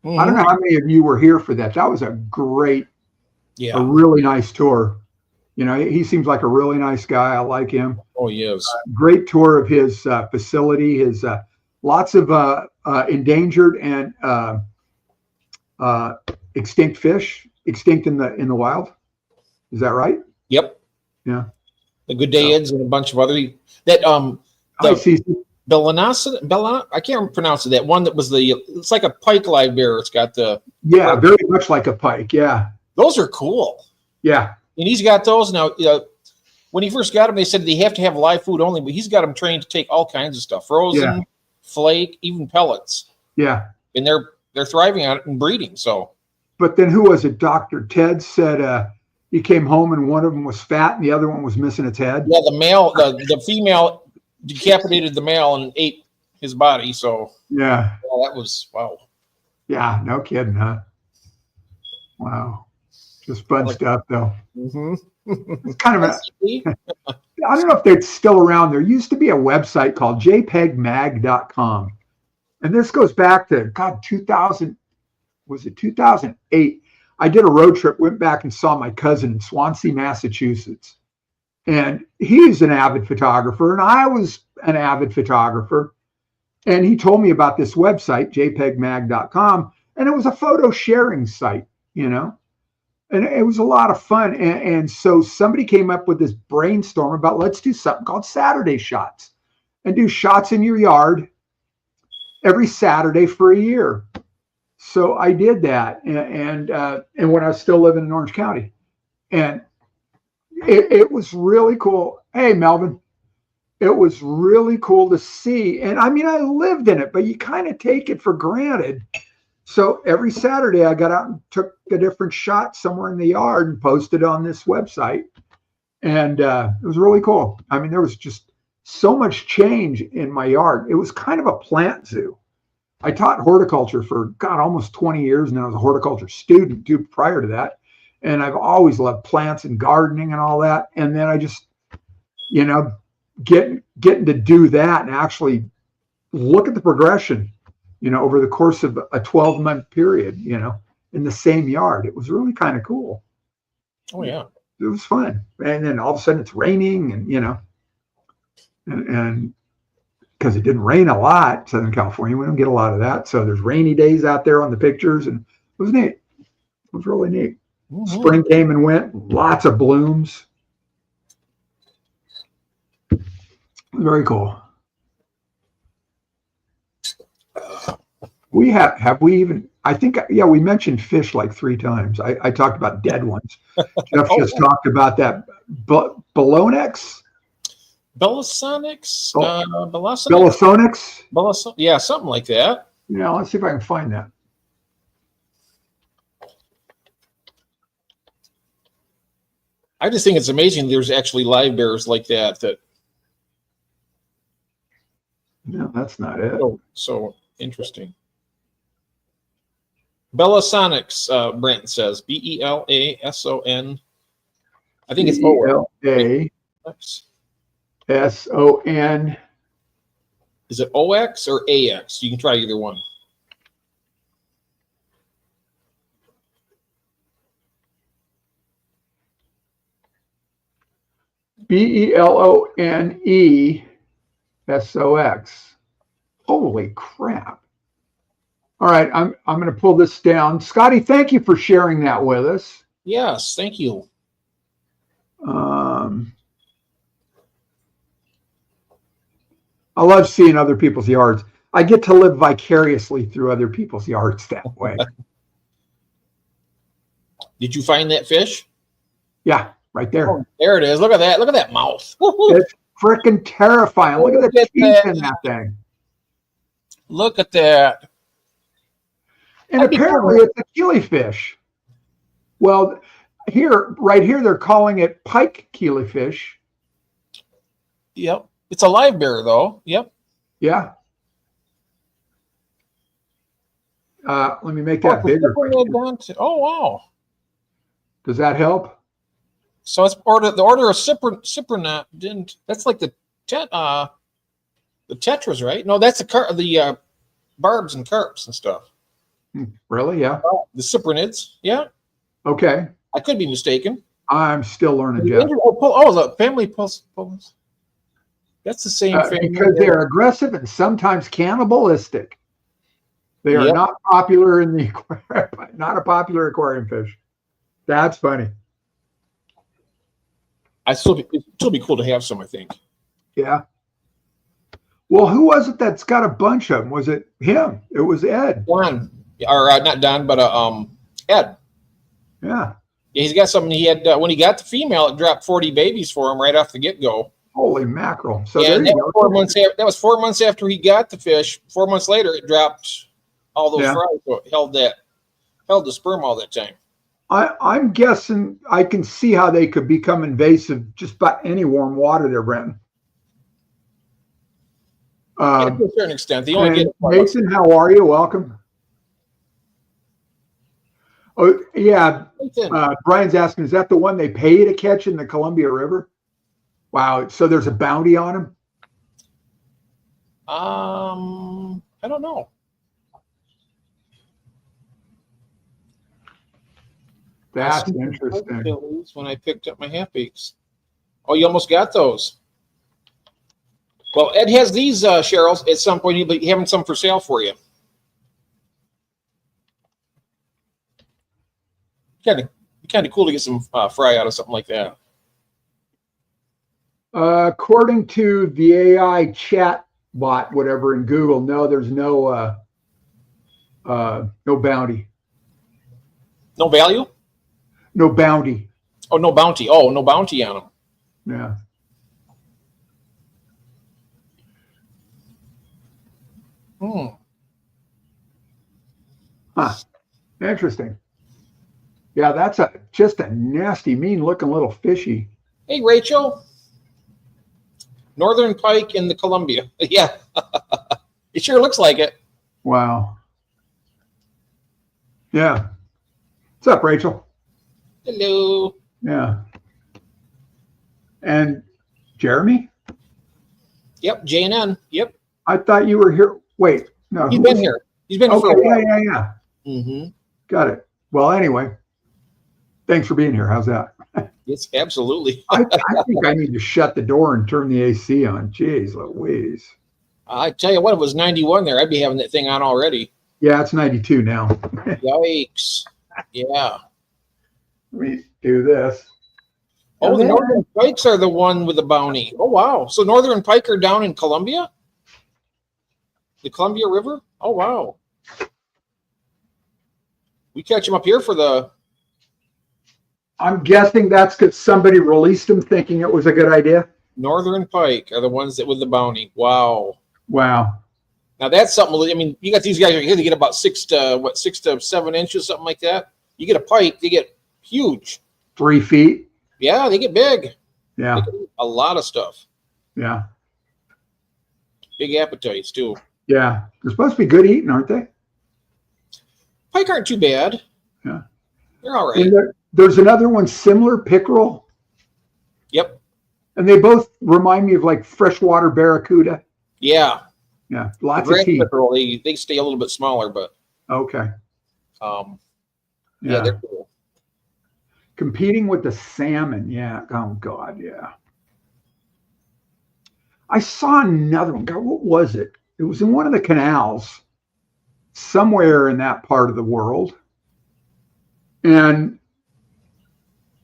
Mm-hmm. I don't know how many of you were here for that. That was a really nice tour. He seems like a really nice guy. I like him. Oh, he is. Great tour of his facility. His lots of endangered and extinct fish, extinct in the wild. Is that right? Yep. Yeah. The good dayids and a bunch of other I can't pronounce it. That one that was it's like a pike live bear. It's got very much like a pike. Yeah. Those are cool. Yeah. And he's got those now. When he first got them, they said they have to have live food only, but he's got them trained to take all kinds of stuff, frozen, flake, even pellets. Yeah. And they're thriving on it and breeding. So. But then who was it? Dr. Ted said he came home and one of them was fat and the other one was missing its head. Yeah, the female decapitated the male and ate his body. So yeah, that was wow. Yeah, no kidding, huh? Wow, just fun stuff though. Mm-hmm. It's kind of I don't know if they're still around. There used to be a website called jpegmag.com, and this goes back to 2000. Was it 2008? I did a road trip, went back and saw my cousin in Swansea, Massachusetts. And he's an avid photographer, and I was an avid photographer. And he told me about this website, jpegmag.com, and it was a photo sharing site, and it was a lot of fun. And so somebody came up with this brainstorm about let's do something called Saturday Shots and do shots in your yard every Saturday for a year. So I did that, and when I was still living in Orange County, and it was really cool. Hey, Melvin, it was really cool to see. And I mean, I lived in it, but you kind of take it for granted. So every Saturday I got out and took a different shot somewhere in the yard and posted on this website, and it was really cool. I mean, there was just so much change in my yard. It was kind of a plant zoo. I taught horticulture for, almost 20 years, and I was a horticulture student too prior to that. And I've always loved plants and gardening and all that. And then I just, getting to do that and actually look at the progression, over the course of a 12-month period, in the same yard. It was really kind of cool. Oh, yeah. It was fun. And then all of a sudden it's raining and, and because it didn't rain a lot, Southern California, we don't get a lot of that. So there's rainy days out there on the pictures, and it was neat. It was really neat. Mm-hmm. Spring came and went, lots of blooms. Very cool. We have we even, I think, we mentioned fish like 3 times. I talked about dead ones. Jeff just talked about that. Belonex? Belisonics? Belisonics? Yeah, something like that. Yeah, let's see if I can find that. I just think it's amazing there's actually live bears like that. No, that's not it. So interesting. Belisonics, Brent says. Belason. I think it's Belasson. Is it OX or AX? You can try either one. Belonesox. Holy crap. All right, I'm going to pull this down. Scotty, thank you for sharing that with us. Yes, thank you. I love seeing other people's yards. I get to live vicariously through other people's yards that way. Did you find that fish? Yeah, right there. Oh, there it is. Look at that. Look at that mouth. Woo-hoo. It's freaking terrifying. Look at the teeth in that thing. Look at that. And apparently it's a killifish. Well, right here, they're calling it pike killifish. Yep. It's a live bear, though. Yep. Yeah. Let me make that bigger. Oh, wow. Does that help? So it's the order of cyprinat didn't. That's like the tetras, right? No, that's the barbs and carps and stuff. Really? Yeah. The cyprinids. Yeah. Okay. I could be mistaken. I'm still learning, Jeff. The family pulse. That's the same family. Because they're aggressive and sometimes cannibalistic. They are not popular in the aquarium, not a popular aquarium fish. That's funny. It'd still be cool to have some, I think. Yeah. Well, who was it that's got a bunch of them? Was it him? It was Ed. Don, or not Don, but Ed. Yeah. Yeah, he's got something. He had when he got the female, it dropped 40 babies for him right off the get-go. Holy mackerel! So yeah, that was 4 months after he got the fish. 4 months later, it dropped all those fries. So it held the sperm all that time. I'm guessing I can see how they could become invasive just by any warm water they're in. To a certain extent, they only get. Mason, how are you? Welcome. Oh yeah, Brian's asking, is that the one they pay to catch in the Columbia River? Wow, so there's a bounty on him? I don't know. That's interesting. When I picked up my half beaks. Oh, you almost got those. Well, Ed has these, Cheryl. At some point, he'll be having some for sale for you. Kind of cool to get some fry out of something like that. According to the AI chat bot, whatever in Google, no, there's no bounty. No value? No bounty. Oh, no bounty. Oh, no bounty on them. Yeah. Huh. Interesting. Yeah, that's just a nasty, mean-looking little fishy. Hey, Rachel. Northern pike in the Columbia. Yeah. It sure looks like it. Wow. Yeah. What's up, Rachel? Hello. Yeah. And Jeremy? Yep, JNN. Yep. I thought you were here. Wait, no. He's been here. He's been here for a while. Yeah. Mm-hmm. Got it. Well, anyway, thanks for being here. How's that? Yes, absolutely. I think I need to shut the door and turn the AC on. Jeez Louise. I tell you what, if it was 91 there, I'd be having that thing on already. Yeah, it's 92 now. Yikes. Yeah. Let me do this. Oh, the Northern Pikes are the one with the bounty. Oh, wow. So Northern Pike are down in Columbia? The Columbia River? Oh, wow. We catch them up here for the... I'm guessing that's because somebody released them thinking it was a good idea. Northern Pike are the ones that with the bounty. Wow. Wow. Now that's something. I mean, you got these guys right here. They get about 6 to 7 inches, something like that. You get a pike, they get huge. 3 feet. Yeah, they get big. Yeah. They get a lot of stuff. Yeah. Big appetites too. Yeah. They're supposed to be good eating, aren't they? Pike aren't too bad. Yeah. They're all right. There's another one similar, pickerel. Yep. And they both remind me of like freshwater barracuda. Yeah. Yeah. Lots of teeth. Pickerel, they stay a little bit smaller, but okay. Yeah, they're cool. Competing with the salmon. Yeah. Oh God. Yeah. I saw another one. God, what was it? It was in one of the canals. somewhere in that part of the world. And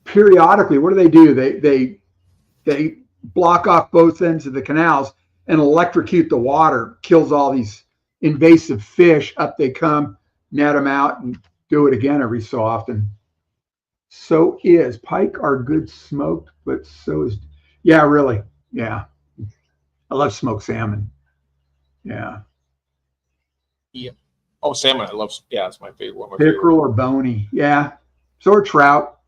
periodically, what do? They block off both ends of the canals and electrocute the water, kills all these invasive fish. Up they come, net them out, and do it again every so often. So is pike are good smoked, but so is, yeah, really, yeah. I love smoked salmon. Yeah. Yeah. Oh, salmon, I love. Yeah, it's my favorite one. Pickerel or bony, yeah. So are trout.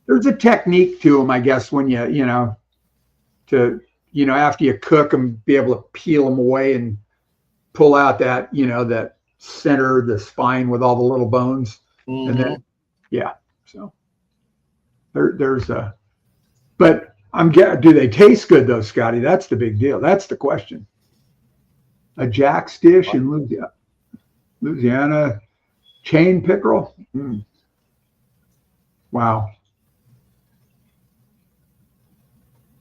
There's a technique to them, I guess, when after you cook them, be able to peel them away and pull out that, that center, the spine with all the little bones. Mm-hmm. And then, yeah. So there's a, but do they taste good though, Scotty? That's the big deal. That's the question. A Jack's dish in Louisiana, chain pickerel. Mm. Wow.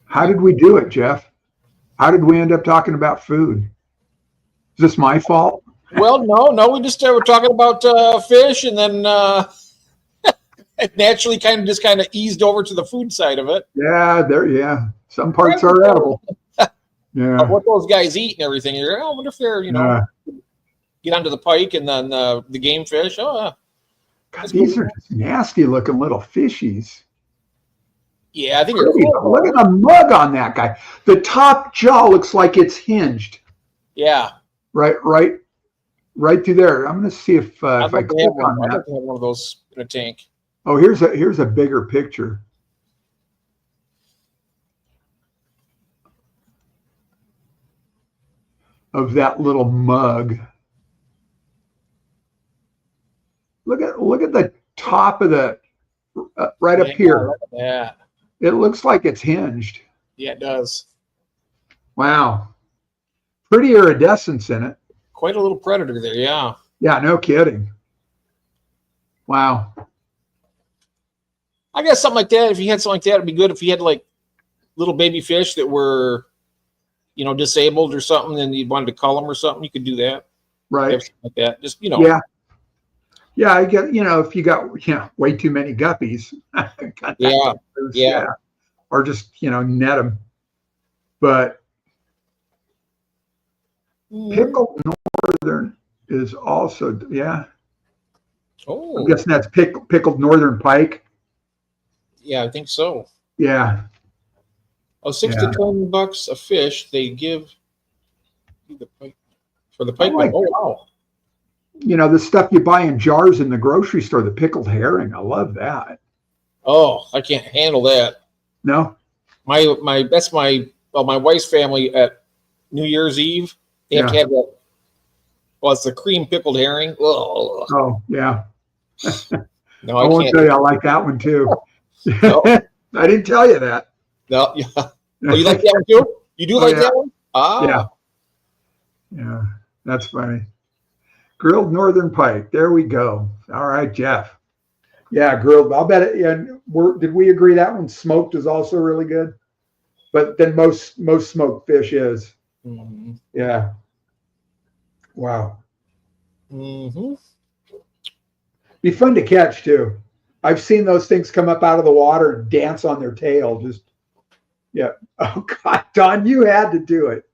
How did we do it, Jeff? How did we end up talking about food? Is this my fault? Well, no. We just were talking about fish, and then it naturally kind of eased over to the food side of it. Yeah. Some parts are edible. Yeah. What those guys eat and everything. You're, I wonder if they're, get onto the pike and then the game fish. Oh, God, these are just nasty looking little fishies. Yeah, I think cool. Look at the mug on that guy. The top jaw looks like it's hinged. Yeah. Right through there. I'm going to see if I click on that. I'd like to have one of those in a tank. Oh, here's a bigger picture. Of that little mug. Look at the top of the right up here. Yeah. It looks like it's hinged. Yeah, it does. Wow. Pretty iridescence in it. Quite a little predator there, yeah. Yeah, no kidding. Wow. I guess something like that, if you had something like that, it'd be good if you had like little baby fish that were, disabled or something, and you wanted to cull them or something, you could do that. Right. Something like that. Just, Yeah. Yeah, I get, if you got, way too many guppies. Yeah. Or just, net them. But pickled northern is also, yeah. Oh. I'm guessing that's pickled northern pike. Yeah, I think so. Yeah. Oh, $6 to $10 a fish they give the pike for the pike. Like, oh wow! The stuff you buy in jars in the grocery store, the pickled herring. I love that. Oh, I can't handle that. No. My wife's family at New Year's Eve, they have to have that. Well, it's the cream pickled herring. Oh yeah. No, I won't tell you. I like that one too. No. I didn't tell you that. No, yeah. Oh, you like that one too? You do like that one? Ah. Yeah, that's funny. Grilled northern pike. There we go. All right, Jeff. Yeah, grilled. I'll bet it. And did we agree that one smoked is also really good? But then most smoked fish is. Mm-hmm. Yeah. Wow. Mm-hmm. Be fun to catch too. I've seen those things come up out of the water and dance on their tail. Just, yeah. Oh God, Don, you had to do it.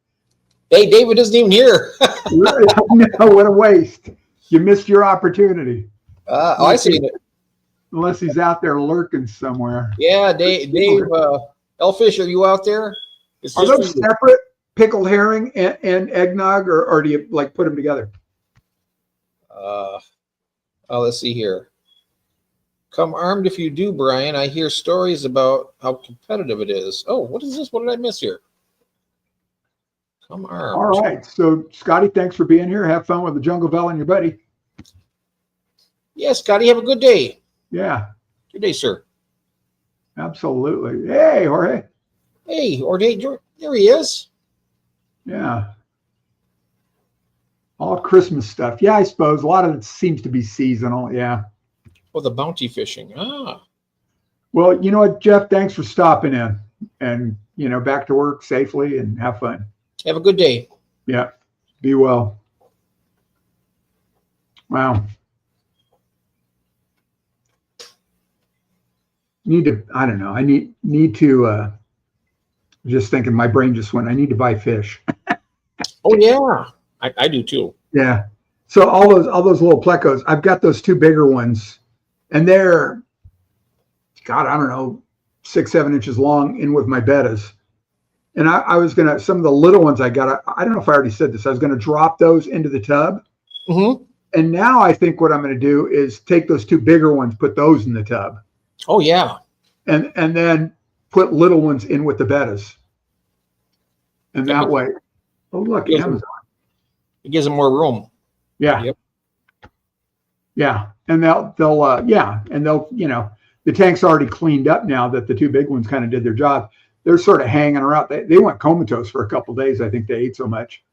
Hey, David isn't even here. No, what a waste. You missed your opportunity. I see it. Unless he's out there lurking somewhere. Yeah, Dave Elfish, are you out there? Are those separate, pickled herring and eggnog, or do you like put them together? Let's see here. Come armed if you do, Brian. I hear stories about how competitive it is. Oh, what is this? What did I miss here? Come armed. All right. So, Scotty, thanks for being here. Have fun with the Jungle Bell and your buddy. Yeah, Scotty, have a good day. Yeah. Good day, sir. Absolutely. Hey, Jorge. Hey, Jorge, there he is. Yeah. All Christmas stuff. Yeah, I suppose. A lot of it seems to be seasonal. Yeah. Oh, the bounty fishing. Ah. Well, you know what, Jeff? Thanks for stopping in. And, back to work safely and have fun. Have a good day. Yeah. Be well. Wow. I don't know. I need to, just thinking, my brain just went, I need to buy fish. Oh yeah. I do too. Yeah. So all those little plecos, I've got those two bigger ones, and they're, God, I don't know, 6-7 inches long in with my bettas. And I was gonna, some of the little ones I got, I don't know if I already said this, I was gonna drop those into the tub. Mm-hmm. And now I think what I'm gonna do is take those two bigger ones, put those in the tub. Oh yeah. And then put little ones in with the bettas. And that way, oh look, Amazon. It gives them more room. Yeah. Yep. Yeah. And they'll the tank's already cleaned up now that the two big ones kind of did their job. They're sort of hanging around. They went comatose for a couple of days. I think they ate so much.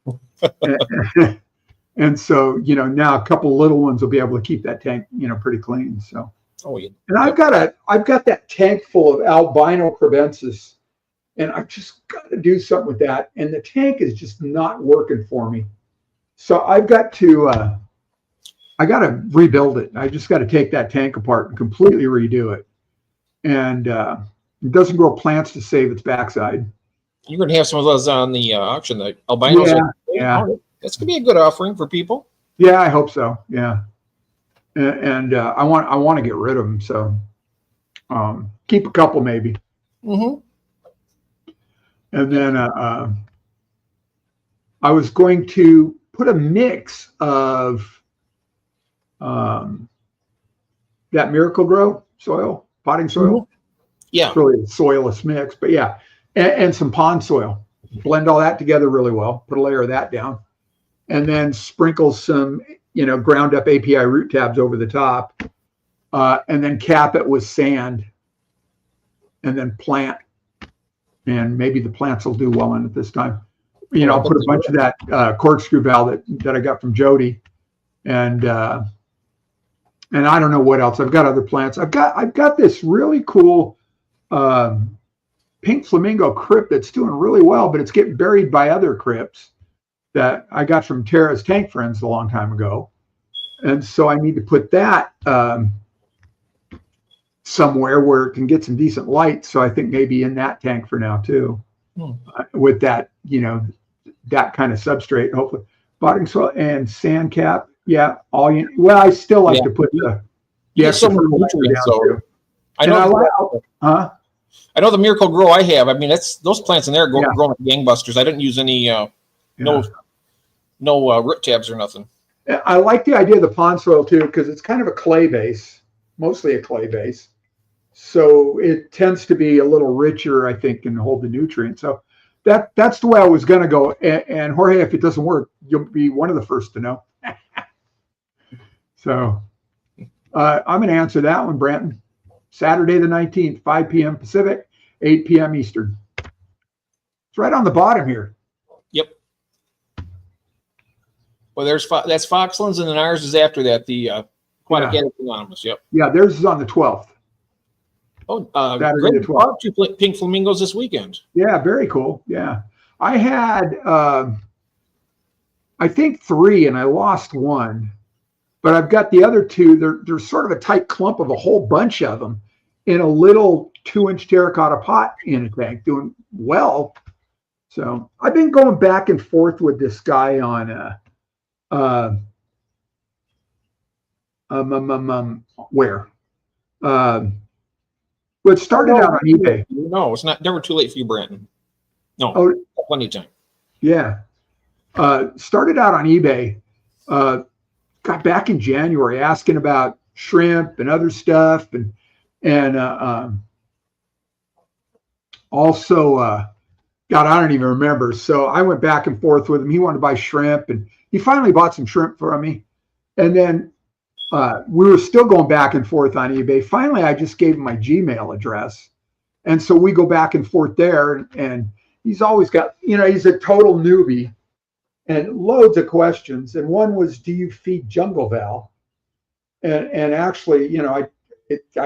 And so, now a couple of little ones will be able to keep that tank, pretty clean. So, oh yeah. And I've got that tank full of albino crebensis, and I've just got to do something with that. And the tank is just not working for me. So I've got to, rebuild it. I just got to take that tank apart and completely redo it. And it doesn't grow plants to save its backside. You're going to have some of those on the auction, the albinos. Yeah. That's going to be a good offering for people. Yeah, I hope so. Yeah. And I want to get rid of them. So keep a couple maybe. Mm-hmm. And then I was going to put a mix of that Miracle-Gro soil, potting soil. Yeah. It's really a soilless mix, but yeah. And some pond soil. Blend all that together really well. Put a layer of that down. And then sprinkle some, ground up API root tabs over the top. And then cap it with sand. And then plant. And maybe the plants will do well in it this time. I'll put a bunch of that corkscrew valve that I got from Jody. And I don't know what else. I've got other plants. I've got this really cool pink flamingo crypt that's doing really well, but it's getting buried by other crypts that I got from Tara's Tank Friends a long time ago. And so I need to put that somewhere where it can get some decent light. So I think maybe in that tank for now too, with that, that kind of substrate, hopefully. Potting soil and sand cap. Yeah. I still like to put the, some nutrients. So I know. I know the Miracle-Gro I have. I mean, those plants in there growing like gangbusters. I didn't use any no root tabs or nothing. I like the idea of the pond soil too, because it's kind of a clay base, mostly a clay base. So it tends to be a little richer, I think, and hold the nutrients. So that's the way I was going to go. And Jorge, if it doesn't work, you'll be one of the first to know. So I'm going to answer that one, Branton. Saturday the 19th, 5 p.m. Pacific, 8 p.m. Eastern. It's right on the bottom here. Yep. Well, that's Foxlands, and then ours is after that, the Aquatic Anonymous. Yep. Yeah, theirs is on the 12th. Oh, Saturday the 12th. Two pink flamingos this weekend. Yeah, very cool. Yeah. I had, I think 3, and I lost 1. But I've got the other 2. They're sort of a tight clump of a whole bunch of them in a little 2-inch terracotta pot in a tank, doing well. So I've been going back and forth with this guy on where? Well, it started out on eBay. No, it's never too late for you, Branton. No, plenty of time. Yeah. Started out on eBay. Got back in January asking about shrimp and other stuff, and also God, I don't even remember. So I went back and forth with him. He wanted to buy shrimp, and he finally bought some shrimp from me. And then we were still going back and forth on eBay. Finally, I just gave him my Gmail address, and so we go back and forth there. And he's always got, he's a total newbie. And loads of questions. And one was, do you feed jungle val? And actually, I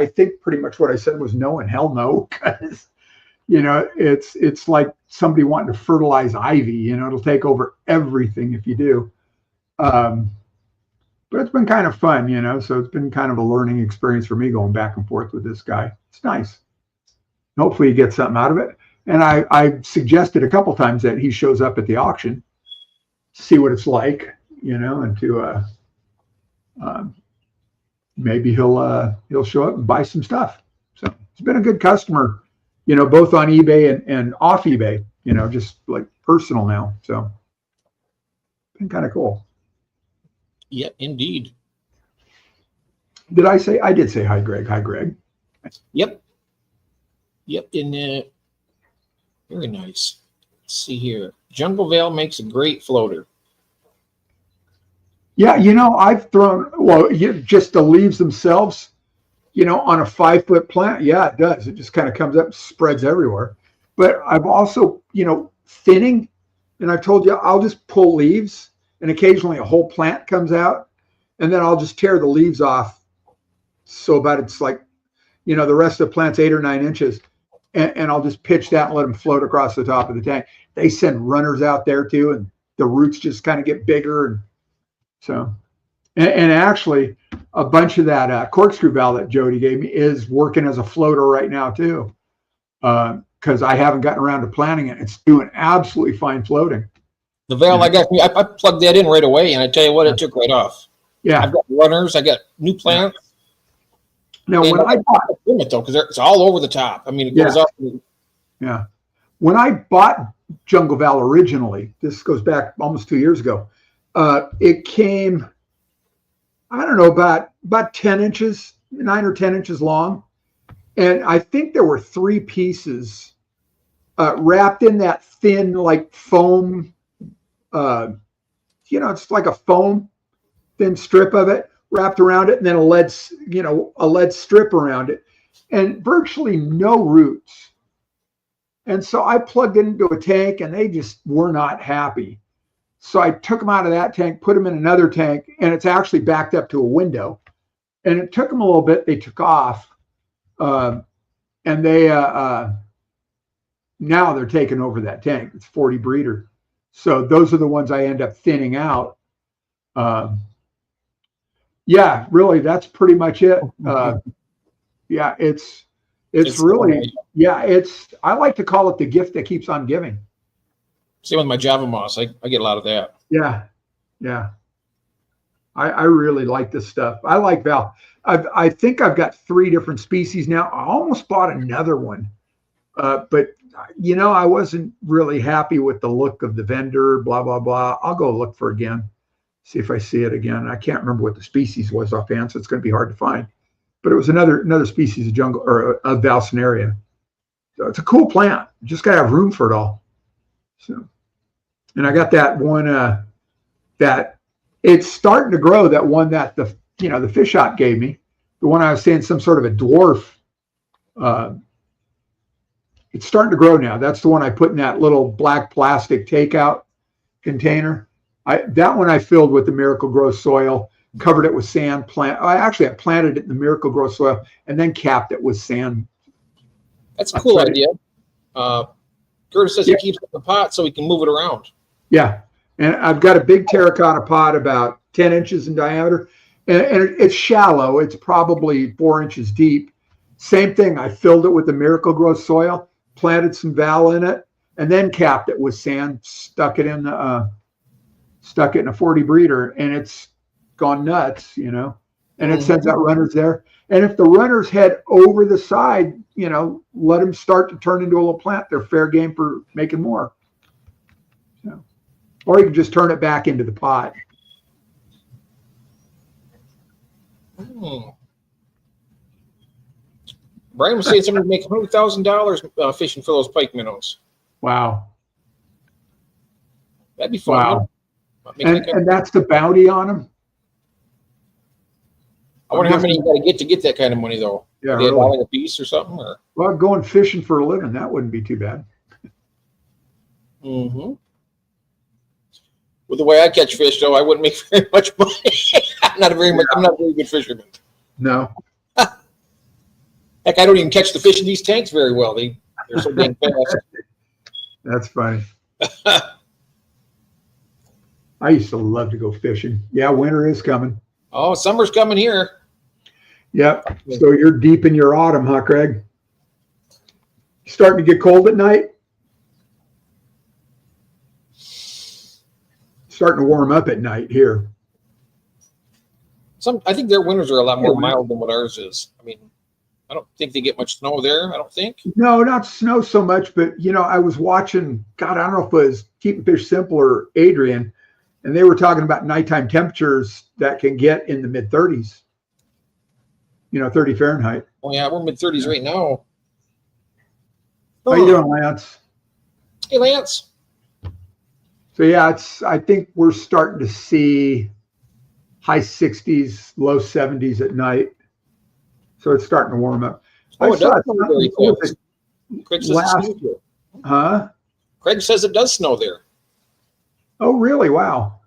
think pretty much what I said was no and hell no, because, it's like somebody wanting to fertilize ivy. It'll take over everything if you do. But but it's been kind of fun, you know. So it's been kind of a learning experience for me going back and forth with this guy. It's nice. Hopefully he gets something out of it. And I suggested a couple times that he shows up at the auction, see what it's like, you know, and to maybe he'll show up and buy some stuff. So he's been a good customer, you know, both on eBay and off eBay, you know, just like personal now. So been kind of cool. Yeah, indeed. Did I say? I did say hi, Greg. Hi, Greg. Yep. Yep. Very nice. Let's see here. Jungle Vale makes a great floater. Yeah, you know, I've thrown, well, just the leaves themselves, you know, on a 5-foot plant. Yeah, it does. It just kind of comes up, spreads everywhere. But I've also, you know, thinning, and I've told you, I'll just pull leaves, and occasionally a whole plant comes out, and then I'll just tear the leaves off. So about it's like, you know, the rest of the plant's 8 or 9 inches, and I'll just pitch that and let them float across the top of the tank. They send runners out there too, and the roots just kind of get bigger. And so, and actually a bunch of that corkscrew valve that Jody gave me is working as a floater right now too. Because I haven't gotten around to planting it. It's doing absolutely fine floating. The valve I plugged that in right away, and I tell you what, it took right off. Yeah. I've got runners, I got new plants. Now, when I bought it though, because it's all over the top. I mean, it goes up. Yeah. When I bought Jungle Vale originally, this goes back almost 2 years ago. It came, I don't know, about 10 inches, 9 or 10 inches long. And I think there were 3 pieces wrapped in that thin, like foam, you know, it's like a foam, thin strip of it wrapped around it, and then a lead strip around it, and virtually no roots. And so I plugged it into a tank, and they just were not happy. So I took them out of that tank, put them in another tank, and it's actually backed up to a window. And it took them a little bit. They took off, and they now they're taking over that tank. It's 40 breeder. So those are the ones I end up thinning out. Yeah, really, that's pretty much it. Yeah, it's really, yeah, I like to call it the gift that keeps on giving. Same with my Java moss. I get a lot of that. Yeah. I really like this stuff. I like Val. I think I've got 3 different species now. I almost bought another one, but you know, I wasn't really happy with the look of the vendor. Blah blah blah. I'll go look for again. See if I see it again. I can't remember what the species was offhand, so it's going to be hard to find. But it was another species of jungle or of Valsinaria. So it's a cool plant. You just got to have room for it all. So, and I got that one that it's starting to grow. That one that the fish shop gave me. The one I was saying some sort of a dwarf. It's starting to grow now. That's the one I put in that little black plastic takeout container. That one I filled with the Miracle-Gro soil, covered it with sand. I planted it in the Miracle-Gro soil and then capped it with sand. That's a cool idea. Curtis says he keeps it in the pot so he can move it around. Yeah, and I've got a big terracotta pot about 10 inches in diameter, and it's shallow. It's probably 4 inches deep. Same thing. I filled it with the Miracle-Gro soil, planted some Val in it, and then capped it with sand. Stuck it in a 40 breeder, and it's gone nuts, you know. And it sends out runners there. And if the runners head over the side, you know, let them start to turn into a little plant. They're fair game for making more. So, or you can just turn it back into the pot. Brian was saying somebody make $100,000 fishing for those pike minnows. Wow. That'd be fun. Wow. And that's the bounty on them. I wonder how many you got to get that kind of money, though. Yeah, really. A piece or something. Or? Well, going fishing for a living, that wouldn't be too bad. With the way I catch fish, though, I wouldn't make very much money. I'm not a very good fisherman. No. Heck, I don't even catch the fish in these tanks very well. They're so dang fast. That's funny. I used to love to go fishing. Yeah, winter is coming. Oh, summer's coming here. Yep. So you're deep in your autumn, huh, Craig? Starting to get cold at night? Starting to warm up at night here. I think their winters are a lot more mild than what ours is. I mean, I don't think they get much snow there. I don't think. No, not snow so much, but I was watching. God, I don't know if it was Keeping Fish Simple or Adrian, and they were talking about nighttime temperatures that can get in the mid 30s. 30 Fahrenheit. Oh yeah, we're mid 30s right now. How you doing, Lance? Hey, Lance. So yeah, I think we're starting to see high 60s, low 70s at night. So it's starting to warm up. Oh, it does snow very close. Craig says it snows there. Huh? Craig says it does snow there. Oh, really? Wow.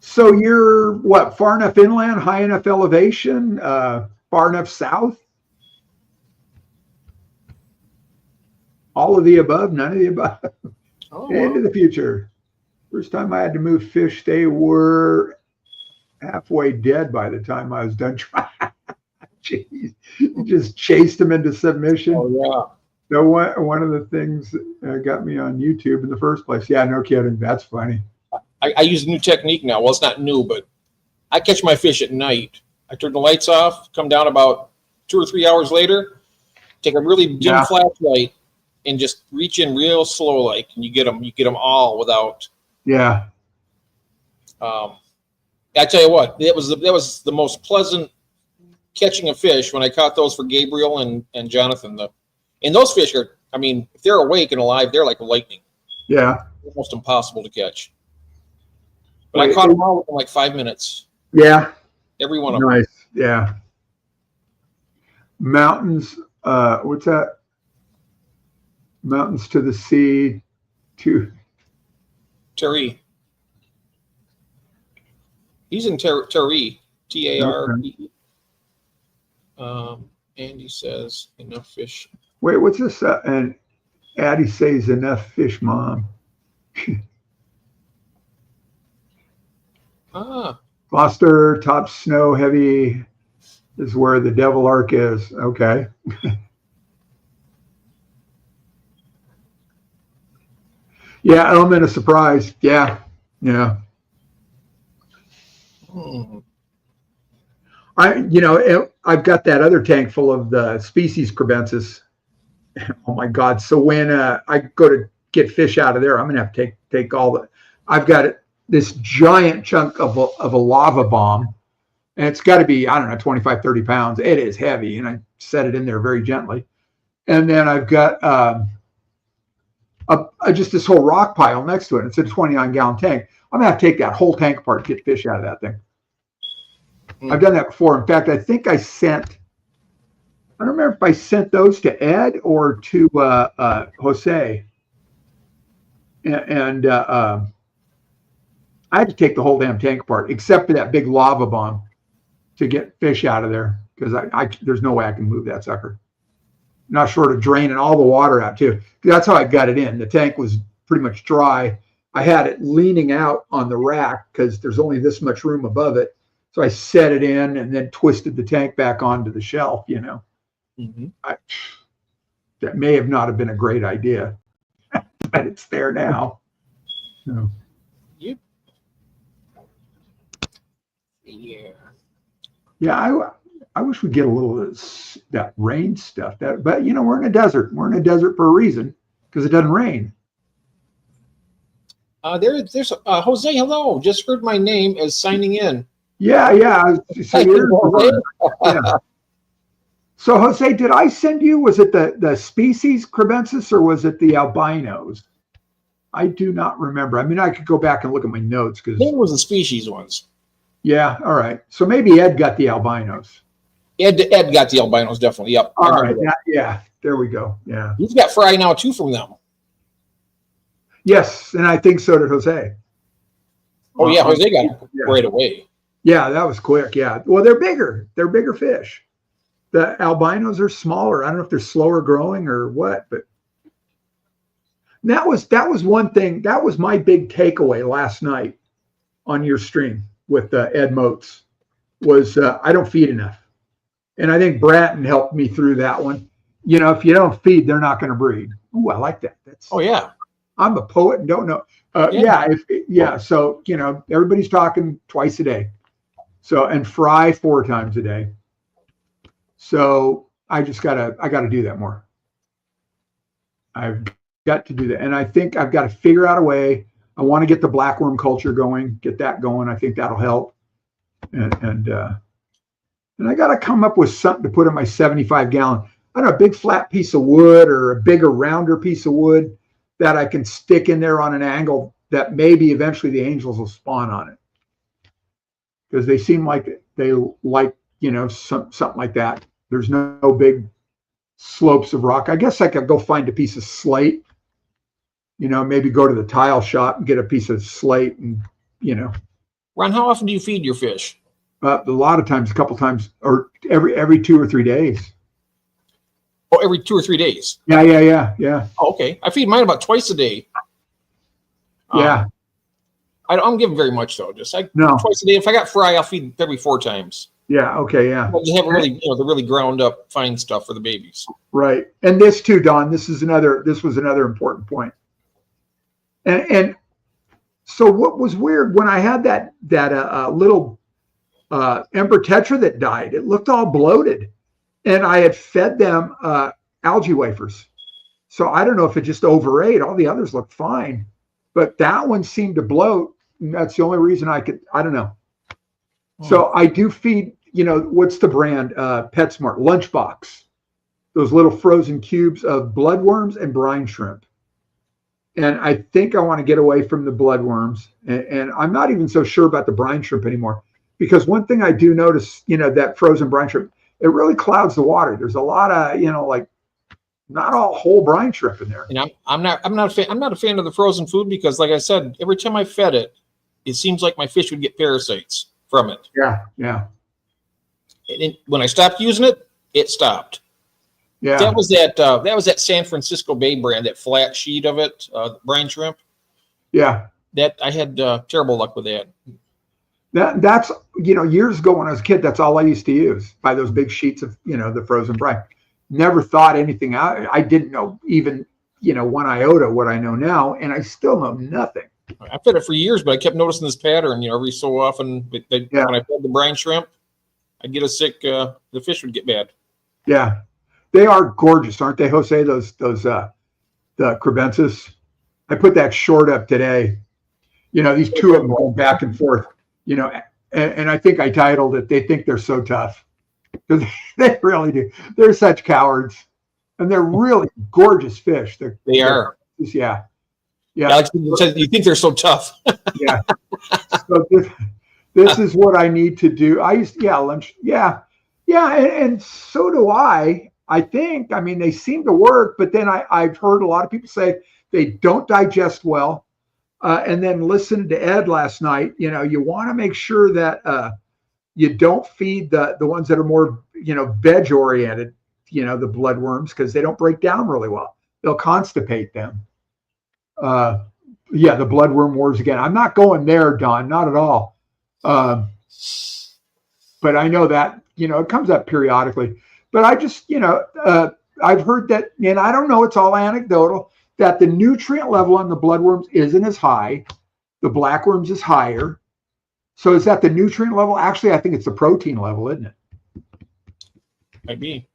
So you're what? Far enough inland, high enough elevation, far enough south? All of the above, none of the above. Oh, Into the future. First time I had to move fish, they were halfway dead by the time I was done trying. Jeez, just chased them into submission. Oh yeah. No, one of the things that got me on YouTube in the first place. Yeah, no kidding. That's funny. I use a new technique now. Well, it's not new, but I catch my fish at night. I turn the lights off, come down about 2 or 3 hours later, take a really dim flashlight, and just reach in real slow, like, and you get them all without. Yeah. I tell you what, that was the most pleasant catching a fish when I caught those for Gabriel and Jonathan. And those fish are, I mean, if they're awake and alive, they're like lightning. Yeah. Almost impossible to catch. But I caught them all within like 5 minutes. Yeah. Every one of them. Nice. Yeah. Mountains. What's that? Mountains to the sea. Terry. He's in Terry. T-A-R-E. Andy says enough fish. Wait, what's this? And Addie says enough fish, Mom. Foster, top snow heavy is where the Devil Arc is. Okay. Yeah, element of surprise. Yeah. Yeah. I've got that other tank full of the species crebensis. Oh my God. So when I go to get fish out of there, I'm gonna have to take all the. I've got this giant chunk of a lava bomb, and it's got to be, I don't know, 25, 30 pounds. It is heavy, and I set it in there very gently. And then I've got just this whole rock pile next to it. It's a 29-gallon tank. I'm gonna have to take that whole tank apart to get fish out of that thing. I've done that before. In fact, I think I don't remember if I sent those to Ed or to Jose. And I had to take the whole damn tank apart, except for that big lava bomb to get fish out of there, because there's no way I can move that sucker. Not short of draining all the water out too. That's how I got it in. The tank was pretty much dry. I had it leaning out on the rack because there's only this much room above it. So I set it in and then twisted the tank back onto the shelf, Mm-hmm. That may have not have been a great idea, but it's there now. So. Yep. Yeah. Yeah, I wish we'd get a little of that rain stuff. But we're in a desert. We're in a desert for a reason, because it doesn't rain. There's Jose. Hello. Just heard my name as signing in. Yeah. So Jose, did I send you? Was it the species crebensis or was it the albinos? I do not remember. I mean, I could go back and look at my notes because it was the species ones. Yeah. All right. So maybe Ed got the albinos. Ed got the albinos, definitely. Yep. All right. Yeah. There we go. Yeah. He's got fry now too from them. Yes, and I think so did Jose. Oh yeah, Jose got it right away. Yeah, that was quick. Yeah. Well, they're bigger. They're bigger fish. The albinos are smaller. I don't know if they're slower growing or what, but that was one thing. That was my big takeaway last night on your stream with Ed Moats. was I don't feed enough. And I think Bratton helped me through that one. You know, if you don't feed, they're not going to breed. Oh, I like that. Oh yeah. I'm a poet and don't know. So, you know, everybody's talking twice a day. So, and fry 4 times a day. So I got to do that more. I've got to do that. And I think I've got to figure out a way. I want to get the blackworm culture going, get that going. I think that'll help. And I got to come up with something to put in my 75-gallon. I don't know, a big flat piece of wood or a bigger, rounder piece of wood that I can stick in there on an angle that maybe eventually the angels will spawn on it. Because they seem like they like, you know, something like that. There's no big slopes of rock. I guess I could go find a piece of slate, you know, maybe go to the tile shop and get a piece of slate and, you know. Ron, how often do you feed your fish? A lot of times, a couple times, or every 2 or 3 days. Oh, every 2 or 3 days. Yeah. Oh, okay. I feed mine about twice a day. Yeah. I don't give them very much though. Just no. Twice a day. If I got fry, I'll feed every 4 times. Yeah. Okay. Yeah. I'll just have really, you know, the really ground up fine stuff for the babies. Right. And this too, Don. This was another important point. And so what was weird when I had that little emperor tetra that died, it looked all bloated, and I had fed them algae wafers. So I don't know if it just overate. All the others looked fine, but that one seemed to bloat. And that's the only reason I don't know. So I do feed, you know, what's the brand? PetSmart Lunchbox. Those little frozen cubes of bloodworms and brine shrimp. And I think I want to get away from the bloodworms. And I'm not even so sure about the brine shrimp anymore. Because one thing I do notice, you know, that frozen brine shrimp, it really clouds the water. There's a lot of, you know, like not all whole brine shrimp in there. And I'm not a fan of the frozen food because, like I said, every time I fed it, it seems like my fish would get parasites from it. Yeah. And when I stopped using it, it stopped. Yeah. That was that San Francisco Bay brand, that flat sheet of it, brine shrimp. Yeah. That I had terrible luck with that. That's, you know, years ago when I was a kid, that's all I used to use, buy those big sheets of, you know, the frozen brine. Never thought anything out. I didn't know even, you know, 1 iota what I know now, and I still know nothing. I fed it for years, but I kept noticing this pattern, you know, every so often. When I fed the brine shrimp, I'd get a sick, the fish would get bad. Yeah. They are gorgeous, aren't they, Jose? Those the crebensis. I put that short up today. You know, these two of them going back and forth. You know, and I think I titled it, "They Think They're So Tough." They really do. They're such cowards, and they're really gorgeous fish. They are. Yeah. Alex, you think they're so tough? Yeah. So this is what I need to do. Lunch. Yeah. And so do I. I think. I mean, they seem to work, but then I've heard a lot of people say they don't digest well. And then listening to Ed last night, you know, you want to make sure that you don't feed the ones that are more, you know, veg oriented, you know, the bloodworms, because they don't break down really well. They'll constipate them. The bloodworm wars again. I'm not going there, Don, not at all. But I know that, you know, it comes up periodically. But I just, you know, I've heard that, and I don't know, it's all anecdotal, that the nutrient level on the bloodworms isn't as high. The blackworms is higher. So is that the nutrient level? Actually, I think it's the protein level, isn't it? Might be.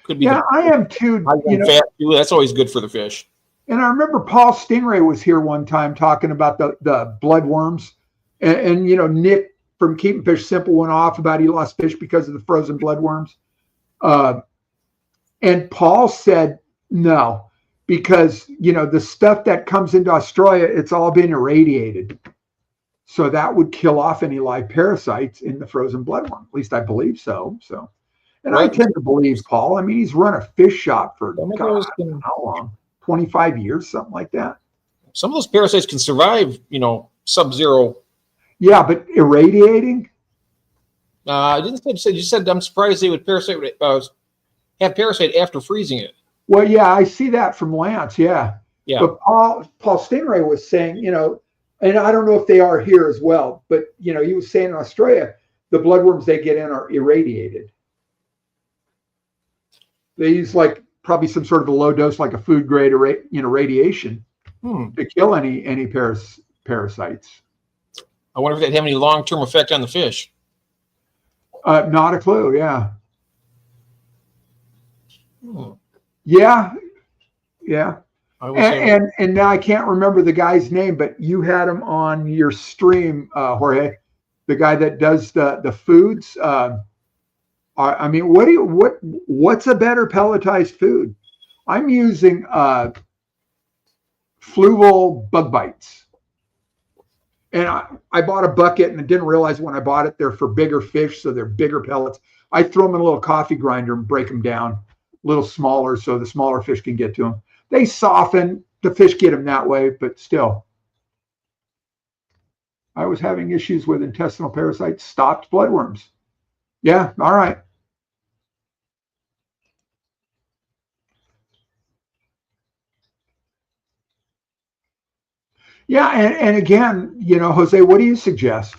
Could be. Yeah, I am too. You know, fat too. That's always good for the fish. And I remember Paul Stingray was here one time talking about the bloodworms. And you know, Nick from Keeping Fish Simple went off about he lost fish because of the frozen bloodworms. And Paul said, no, because, you know, the stuff that comes into Australia, it's all been irradiated. So that would kill off any live parasites in the frozen bloodworm. At least I believe so. And right. I tend to believe Paul. I mean, he's run a fish shop for how long? 25 years, something like that. Some of those parasites can survive, you know, sub-zero. Yeah, but irradiating? I didn't say, you said I'm surprised they would have parasite after freezing it. Well, yeah, I see that from Lance. Yeah. Yeah. But Paul Stingray was saying, you know, and I don't know if they are here as well, but you know, he was saying in Australia, the bloodworms they get in are irradiated. They use like probably some sort of a low dose, like a food grade, radiation to kill any parasites. I wonder if they'd have any long-term effect on the fish. Not a clue. Yeah. Yeah. Yeah. And now I can't remember the guy's name, but you had him on your stream, Jorge, the guy that does the foods. I mean, what's a better pelletized food? I'm using Fluval bug bites. And I bought a bucket and I didn't realize when I bought it, they're for bigger fish. So they're bigger pellets. I throw them in a little coffee grinder and break them down a little smaller so the smaller fish can get to them. They soften, the fish get them that way, but still. I was having issues with intestinal parasites, stopped bloodworms. Yeah, all right. Yeah, and again, you know, Jose, what do you suggest?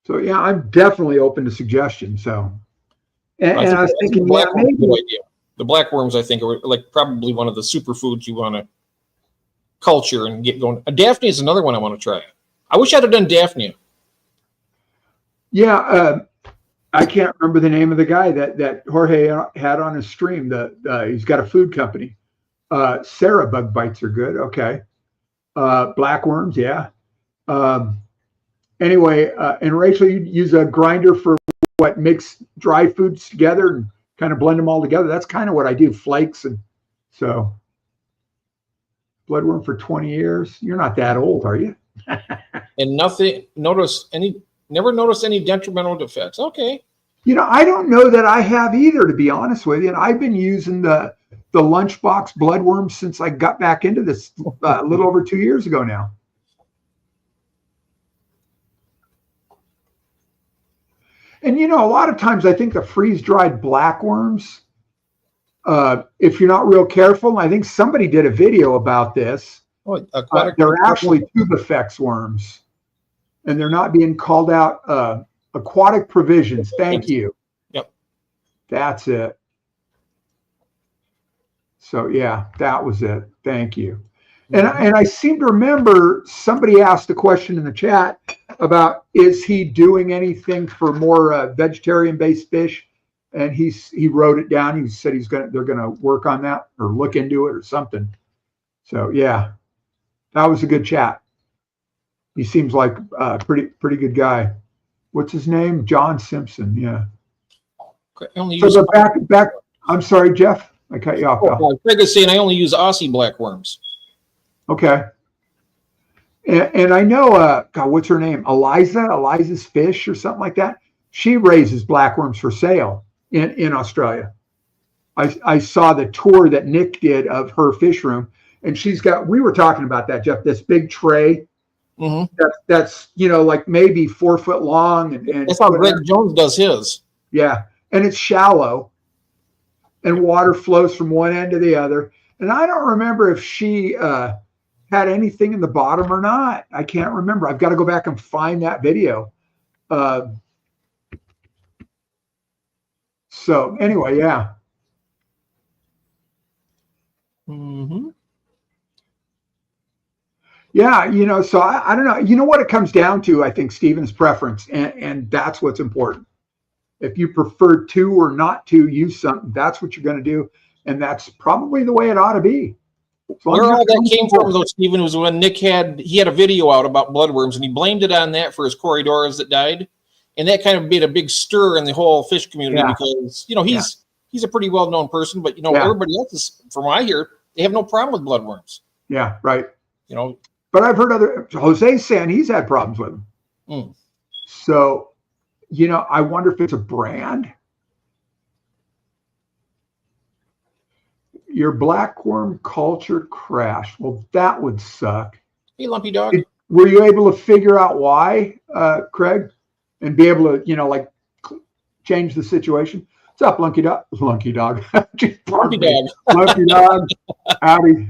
So yeah, I'm definitely open to suggestions. So, and I was thinking, yeah, maybe the blackworms, I think, are like probably one of the superfoods you want to culture and get going. Daphne is another one I want to try. I wish I'd have done Daphne. Yeah, I can't remember the name of the guy that Jorge had on his stream. He's got a food company. Sarah bug bites are good. Okay. Blackworms, yeah. Anyway, and Rachel, you use a grinder for what, mix dry foods together and kind of blend them all together. That's kind of what I do, flakes. And so bloodworm for 20 years. You're not that old, are you? And never noticed any detrimental effects. Okay. You know, I don't know that I have either, to be honest with you. And I've been using the Lunchbox bloodworm since I got back into this a little over 2 years ago now. And, you know, a lot of times I think the freeze-dried blackworms, if you're not real careful, I think somebody did a video about this. They're actually tubifex worms, and they're not being called out. Aquatic provisions. Thank you. Yep. That's it. So, yeah, that was it. Thank you. And I seem to remember somebody asked a question in the chat about, is he doing anything for more vegetarian-based fish? And he wrote it down. He said they're gonna work on that or look into it or something. So yeah, that was a good chat. He seems like a pretty good guy. What's his name? John Simpson. Yeah. So back. I'm sorry, Jeff. I cut you off. Craig is saying I only use Aussie blackworms. Okay. And I know, God, what's her name? Eliza's Fish or something like that. She raises blackworms for sale in Australia. I saw the tour that Nick did of her fish room, and we were talking about that, Jeff, this big tray. Mm-hmm. That's, you know, like maybe 4 foot long. And that's how Greg Jones does his. Yeah. And it's shallow and water flows from one end to the other. And I don't remember if she, had anything in the bottom or not. I can't remember. I've got to go back and find that video. So anyway, yeah. Mm-hmm. Yeah, you know, so I don't know. You know what it comes down to, I think, Stephen's preference, and that's what's important. If you prefer to or not to use something, that's what you're going to do, and that's probably the way it ought to be. Where all that came from, though, Stephen, was when Nick had a video out about bloodworms, and he blamed it on that for his corridors that died, and that kind of made a big stir in the whole fish community because, you know, he's a pretty well-known person, but, you know, everybody else is, from what I hear, they have no problem with bloodworms. Yeah, right. You know, but I've heard Jose saying he's had problems with them. So, you know, I wonder if it's a brand. Your blackworm culture crashed. Well, that would suck. Hey, Lumpy Dog. Were you able to figure out why, Craig, and be able to, you know, like change the situation? What's up, Lunky Dog? Lunky Dog. Lunky Dog. Lunky Dog. Howdy.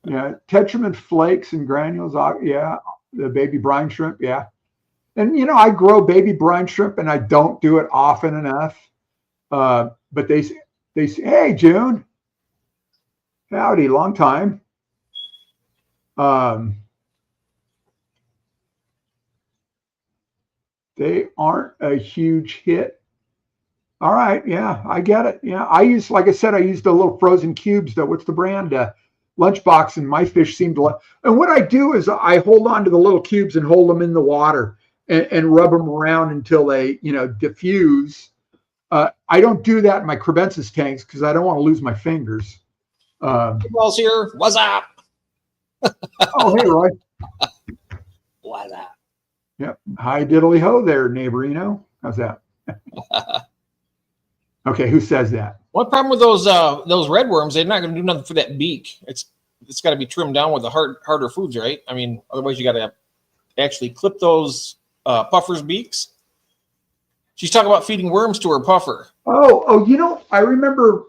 Yeah, Tetramin flakes and granules. Yeah, the baby brine shrimp. Yeah, and I grow baby brine shrimp, and I don't do it often enough. But they say, hey, June. Howdy, long time. They aren't a huge hit. All right, yeah, I get it. Yeah, like I said, I use the little frozen cubes. What's the brand? Lunchbox, and my fish seem to like. And what I do is I hold on to the little cubes and hold them in the water and rub them around until they, diffuse. I don't do that in my crebensis tanks because I don't want to lose my fingers. Wells here. What's up? Oh, hey, Roy. What's up? Yep. Hi, diddly ho there, neighborino. How's that? Okay, who says that? What problem with those red worms? They're not going to do nothing for that beak. It's got to be trimmed down with the harder foods, right? I mean, otherwise you got to actually clip those puffers' beaks. She's talking about feeding worms to her puffer. Oh, I remember,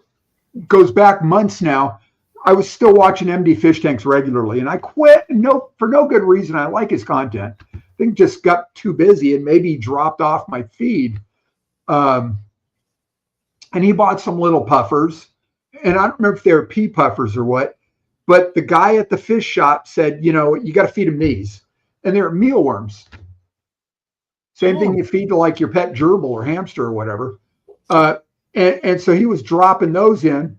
goes back months now. I was still watching MD Fish Tanks regularly, and I quit. For no good reason. I like his content. I think just got too busy and maybe dropped off my feed. And he bought some little puffers, and I don't remember if they were pea puffers or what, but the guy at the fish shop said, you got to feed them these, and they're mealworms. Same thing you feed to like your pet gerbil or hamster or whatever. And so he was dropping those in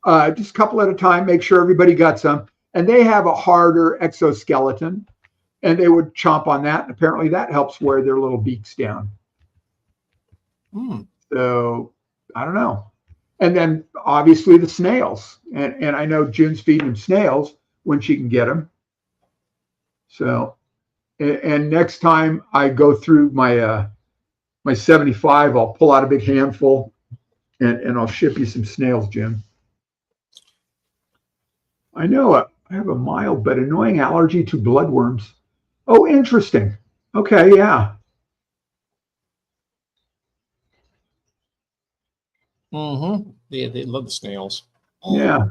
just a couple at a time, make sure everybody got some. And they have a harder exoskeleton, and they would chomp on that. And apparently that helps wear their little beaks down. So I don't know. And then obviously the snails. And I know June's feeding them snails when she can get them. So, and next time I go through my 75, I'll pull out a big handful and I'll ship you some snails, Jim. I know I have a mild but annoying allergy to bloodworms. Oh, interesting. Okay, yeah. They love the snails. Yeah.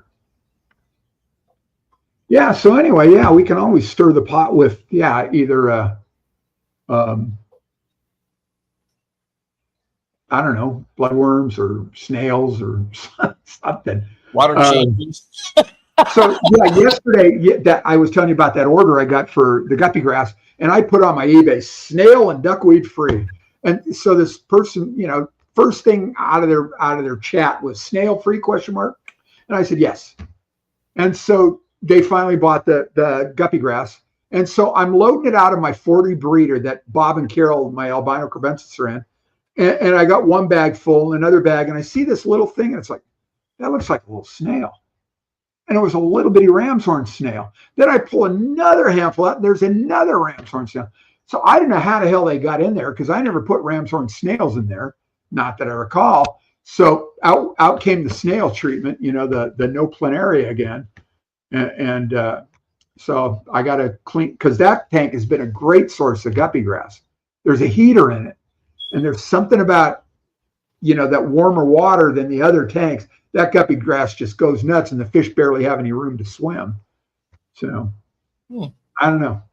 Yeah. So anyway, yeah, we can always stir the pot with either I don't know, bloodworms or snails or something. Water changes. So yesterday that I was telling you about that order I got for the guppy grass, and I put on my eBay snail and duckweed free. And so this person, first thing out of their chat was snail free ? And I said yes. And so they finally bought the guppy grass. And so I'm loading it out of my 40 breeder that Bob and Carol, my albino crebensis, are in. And I got one bag full, another bag, and I see this little thing, and it's like, that looks like a little snail. And it was a little bitty ram's horn snail. Then I pull another handful out, and there's another ram's horn snail. So I don't know how the hell they got in there because I never put ram's horn snails in there, not that I recall. So out came the snail treatment, the no planaria again. And so I got to clean, because that tank has been a great source of guppy grass. There's a heater in it. And there's something about, that warmer water than the other tanks. That guppy grass just goes nuts, and the fish barely have any room to swim. So I don't know.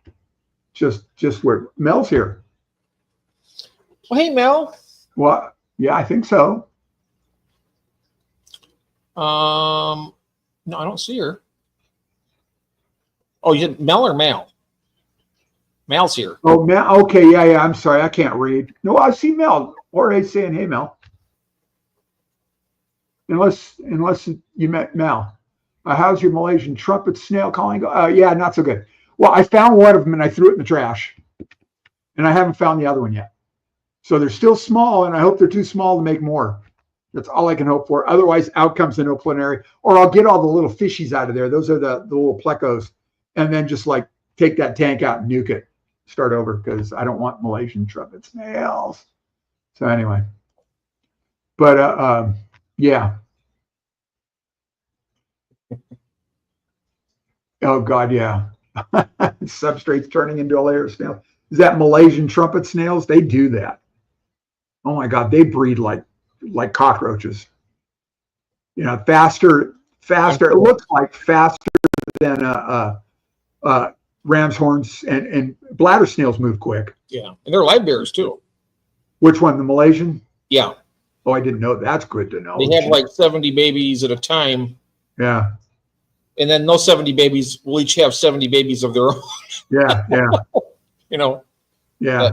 Just where Mel's here. Well, hey, Mel. Well, yeah, I think so. No, I don't see her. Oh, you Mel or Mal? Mal's here. Oh, Mel. Okay, yeah. I'm sorry, I can't read. No, I see Mel. Or he's saying, "Hey, Mel." Unless you met Mel. How's your Malaysian trumpet snail calling? Yeah, not so good. Well, I found one of them and I threw it in the trash, and I haven't found the other one yet. So they're still small, and I hope they're too small to make more. That's all I can hope for. Otherwise, out comes the no planary, or I'll get all the little fishies out of there. Those are the little plecos, and then just like take that tank out and nuke it. Start over because I don't want Malaysian trumpet snails. So anyway, but yeah. Oh God, yeah. Substrates turning into a layer of snail. Is that Malaysian trumpet snails? They do that. Oh my God, they breed like like cockroaches. You know, faster. It looks like faster than ram's horns, and bladder snails move quick. Yeah, and they're live bears too. Which one? The Malaysian? Yeah. Oh, I didn't know. That's good to know. They have like 70 babies at a time. Yeah. And then those 70 babies will each have 70 babies of their own. Yeah, yeah. You know. Yeah.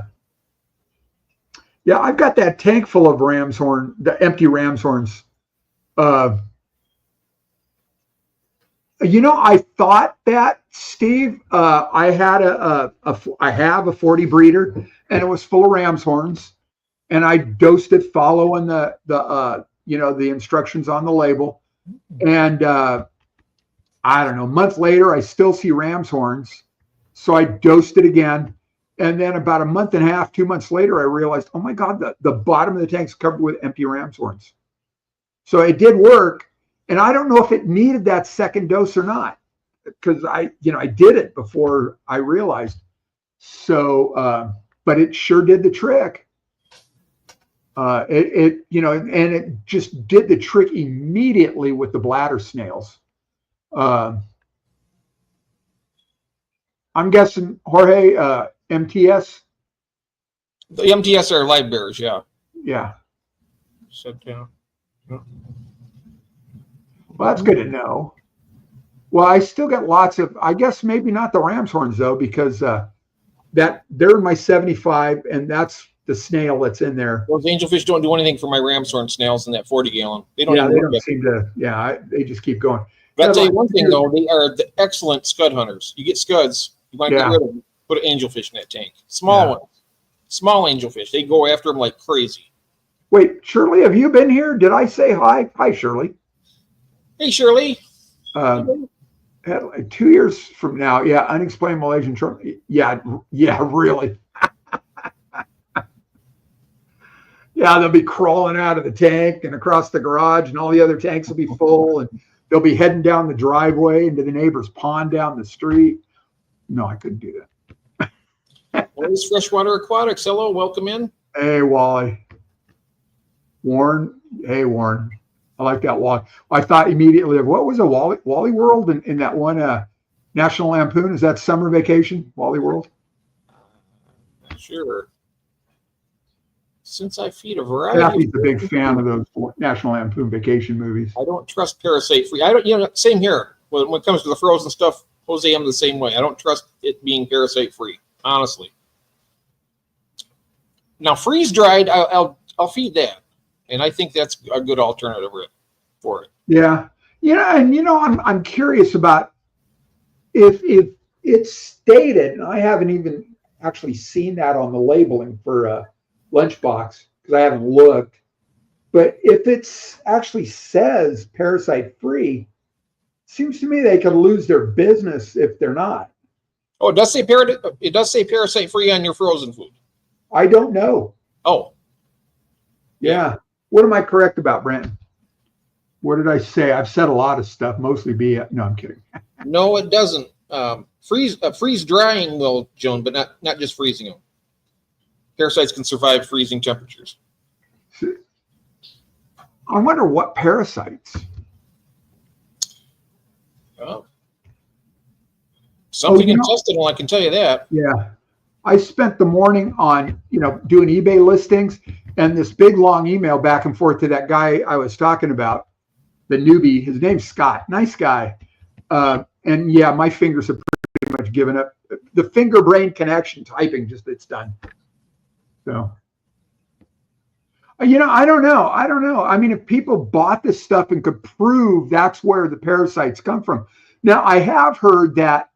Yeah, I've got that tank full of ram's horn, the empty ram's horns. You know, I thought that, Steve, I had I have a 40 breeder, and it was full of ram's horns, and I dosed it following the instructions on the label. And I don't know, a month later, I still see ram's horns. So I dosed it again. And then about a month and a half, 2 months later, I realized, oh my God, the bottom of the tank's covered with empty ram's horns. So it did work. And I don't know if it needed that second dose or not, because I did it before I realized. So, but it sure did the trick. And it just did the trick immediately with the bladder snails. I'm guessing, Jorge, MTS? The MTS are live bears, yeah. Yeah. Set down. Yeah. Well, that's good to know. Well, I still got lots of, I guess maybe not the ram's horns though, because that they're in my 75, and that's the snail that's in there. Those angelfish don't do anything for my ram's horn snails in that 40 gallon. They don't. Yeah, they don't seem to. Yeah, they just keep going. But I'll tell you one thing though, they are the excellent scud hunters. You get scuds, you might get rid of them. Put an angelfish in that tank. Small ones, small angelfish. They go after them like crazy. Wait, Shirley, have you been here? Did I say hi? Hi, Shirley. Hey, Shirley. 2 years from now, yeah, unexplained Malaysian shrimp. Yeah, really. Yeah, they'll be crawling out of the tank and across the garage, and all the other tanks will be full, and they'll be heading down the driveway into the neighbor's pond down the street. No, I couldn't do that. Wally's Freshwater Aquatics. Hello, welcome in. Hey, Wally. Warren. Hey, Warren. I like that Wally. I thought immediately of what was a Wally World in that one National Lampoon? Is that Summer Vacation? Wally World? Sure. Since I feed a variety. Kathy's a big fan of those National Lampoon Vacation movies. I don't trust parasite free. I don't. Same here. When it comes to the frozen stuff, Jose, I'm the same way. I don't trust it being parasite free. Honestly. Now freeze dried, I'll feed that. And I think that's a good alternative for it. Yeah. And I'm curious about if it's stated, and I haven't even actually seen that on the labeling for Lunchbox because I haven't looked, but if it's actually says parasite free, seems to me they could lose their business if they're not. Oh, it does say parasite free on your frozen food. I don't know. Oh. Yeah. What am I correct about, Brandon? What did I say? I've said a lot of stuff, mostly no, I'm kidding. No, it doesn't. Freeze drying will, Joan, but not just freezing them. Parasites can survive freezing temperatures. I wonder what parasites. Oh. Something intestinal, I can tell you that. Yeah. I spent the morning on, doing eBay listings, and this big long email back and forth to that guy I was talking about, the newbie. His name's Scott. Nice guy. And yeah, my fingers have pretty much given up. The finger-brain connection typing, it's done. So, I don't know. I mean, if people bought this stuff and could prove that's where the parasites come from. Now, I have heard that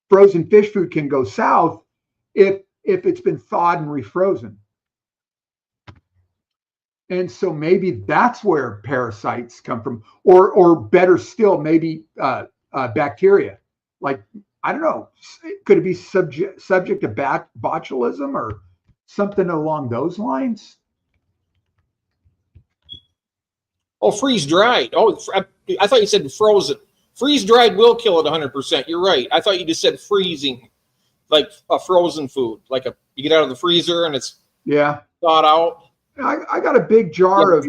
frozen fish food can go south if it's been thawed and refrozen. And so maybe that's where parasites come from, or better still, maybe bacteria. Like, I don't know, could it be subject to botulism or something along those lines? Oh, freeze dried. Oh, I thought you said frozen. Freeze dried will kill it 100%. You're right. I thought you just said freezing, like a frozen food, like you get out of the freezer and it's thawed out. I got a big jar of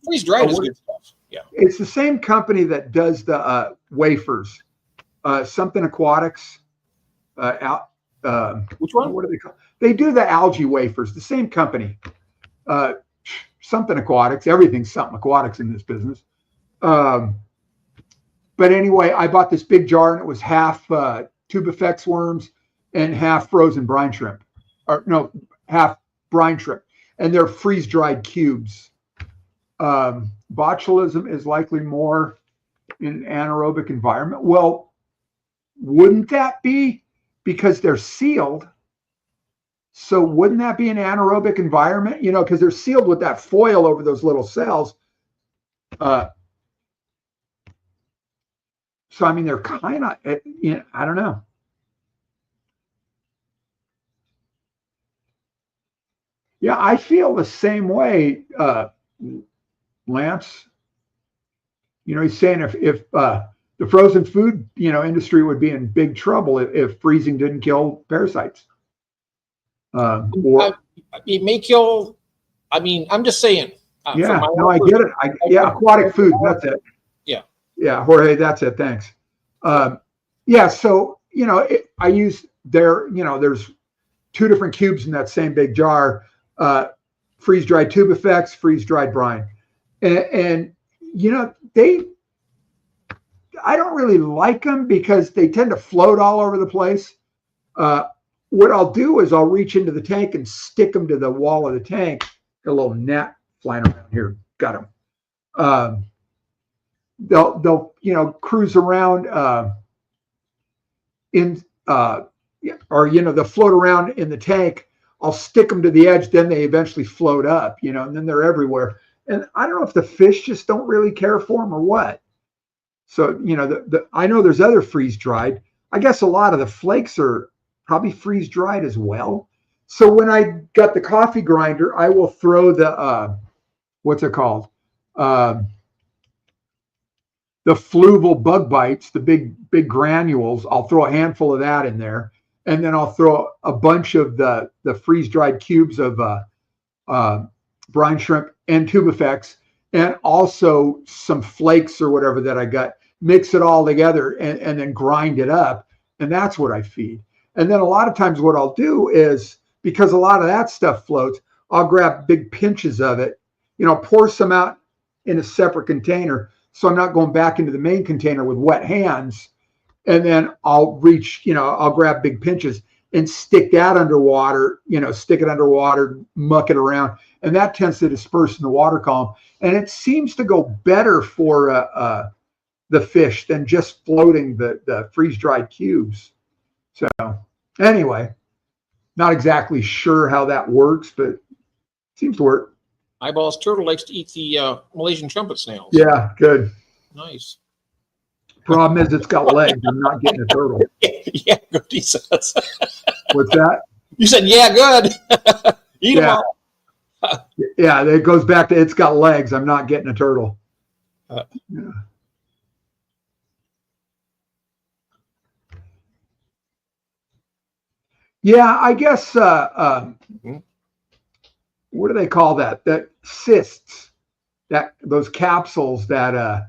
freeze dried is good stuff. Yeah, it's the same company that does the wafers. Something Aquatics. Which one? What do they call? They do the algae wafers. The same company. Something Aquatics. Everything's something Aquatics in this business. But anyway, I bought this big jar and it was half Tubifex worms and half frozen brine shrimp, or no, half brine shrimp, and they're freeze dried cubes. Botulism is likely more in an anaerobic environment. Well, wouldn't that be because they're sealed? So wouldn't that be an anaerobic environment? You know, because they're sealed with that foil over those little cells. So, I mean, they're kind of, you know, I don't know. Yeah, I feel the same way, Lance. You know, he's saying if the frozen food, you know, industry would be in big trouble if freezing didn't kill parasites. Or it may kill. I mean, I'm just saying. Yeah, no, I get it. Yeah, aquatic food. That's it. Yeah, Jorge, that's it. Thanks. Yeah, so, you know, I use there's 2 different cubes in that same big jar, freeze-dried Tubifex, freeze-dried brine. And, you know, I don't really like them because they tend to float all over the place. What I'll do is I'll reach into the tank and stick them to the wall of the tank. Got a little net flying around here. Got them. They'll you know, cruise around or you know, they'll float around in the tank. I'll stick them to the edge, then they eventually float up, you know, and then they're everywhere. And I don't know if the fish just don't really care for them or what. So, you know, I know there's other freeze dried. I guess a lot of the flakes are probably freeze dried as well. So when I got the coffee grinder, I will throw the what's it called? The fluval bug bites, the big granules. I'll throw a handful of that in there, and then I'll throw a bunch of the freeze dried cubes of brine shrimp and Tubifex, and also some flakes or whatever that I got. Mix it all together and then grind it up, and that's what I feed. And then a lot of times what I'll do is, because a lot of that stuff floats, I'll grab big pinches of it, you know, pour some out in a separate container, so I'm not going back into the main container with wet hands. And then I'll reach, you know, I'll grab big pinches and stick that underwater, you know, stick it underwater, muck it around. And that tends to disperse in the water column. And it seems to go better for the fish than just floating the freeze-dried cubes. So anyway, not exactly sure how that works, but it seems to work. Eyeballs Turtle likes to eat the Malaysian trumpet snails. Yeah, good. Nice. Problem is, it's got legs. I'm not getting a turtle. Yeah, good. He says. What's that? You said, yeah, good. Eat them all. Yeah, it goes back to it's got legs. I'm not getting a turtle. Yeah. Yeah, I guess. What do they call that? That cysts, those capsules that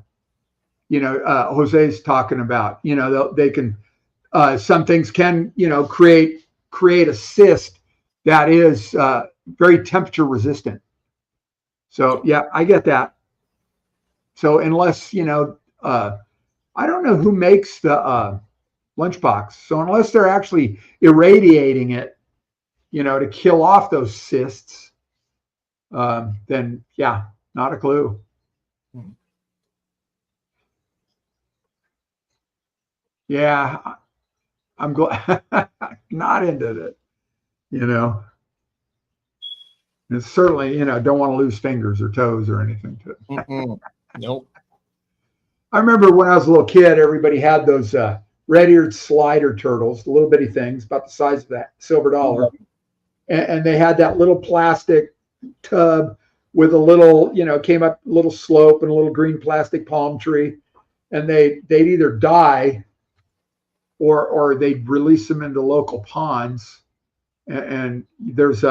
you know, Jose's talking about. You know, they can. Some things can, you know, create a cyst that is very temperature resistant. So yeah, I get that. So unless, you know, I don't know who makes the lunchbox. So unless they're actually irradiating it, you know, to kill off those cysts, then yeah, not a clue. Yeah, I'm not into it, you know. And certainly, you know, don't want to lose fingers or toes or anything to it. Nope. I remember when I was a little kid, everybody had those red-eared slider turtles, the little bitty things about the size of that silver dollar. And they had that little plastic tub with a little, you know, came up a little slope and a little green plastic palm tree. And they'd either die or they'd release them into local ponds. And there's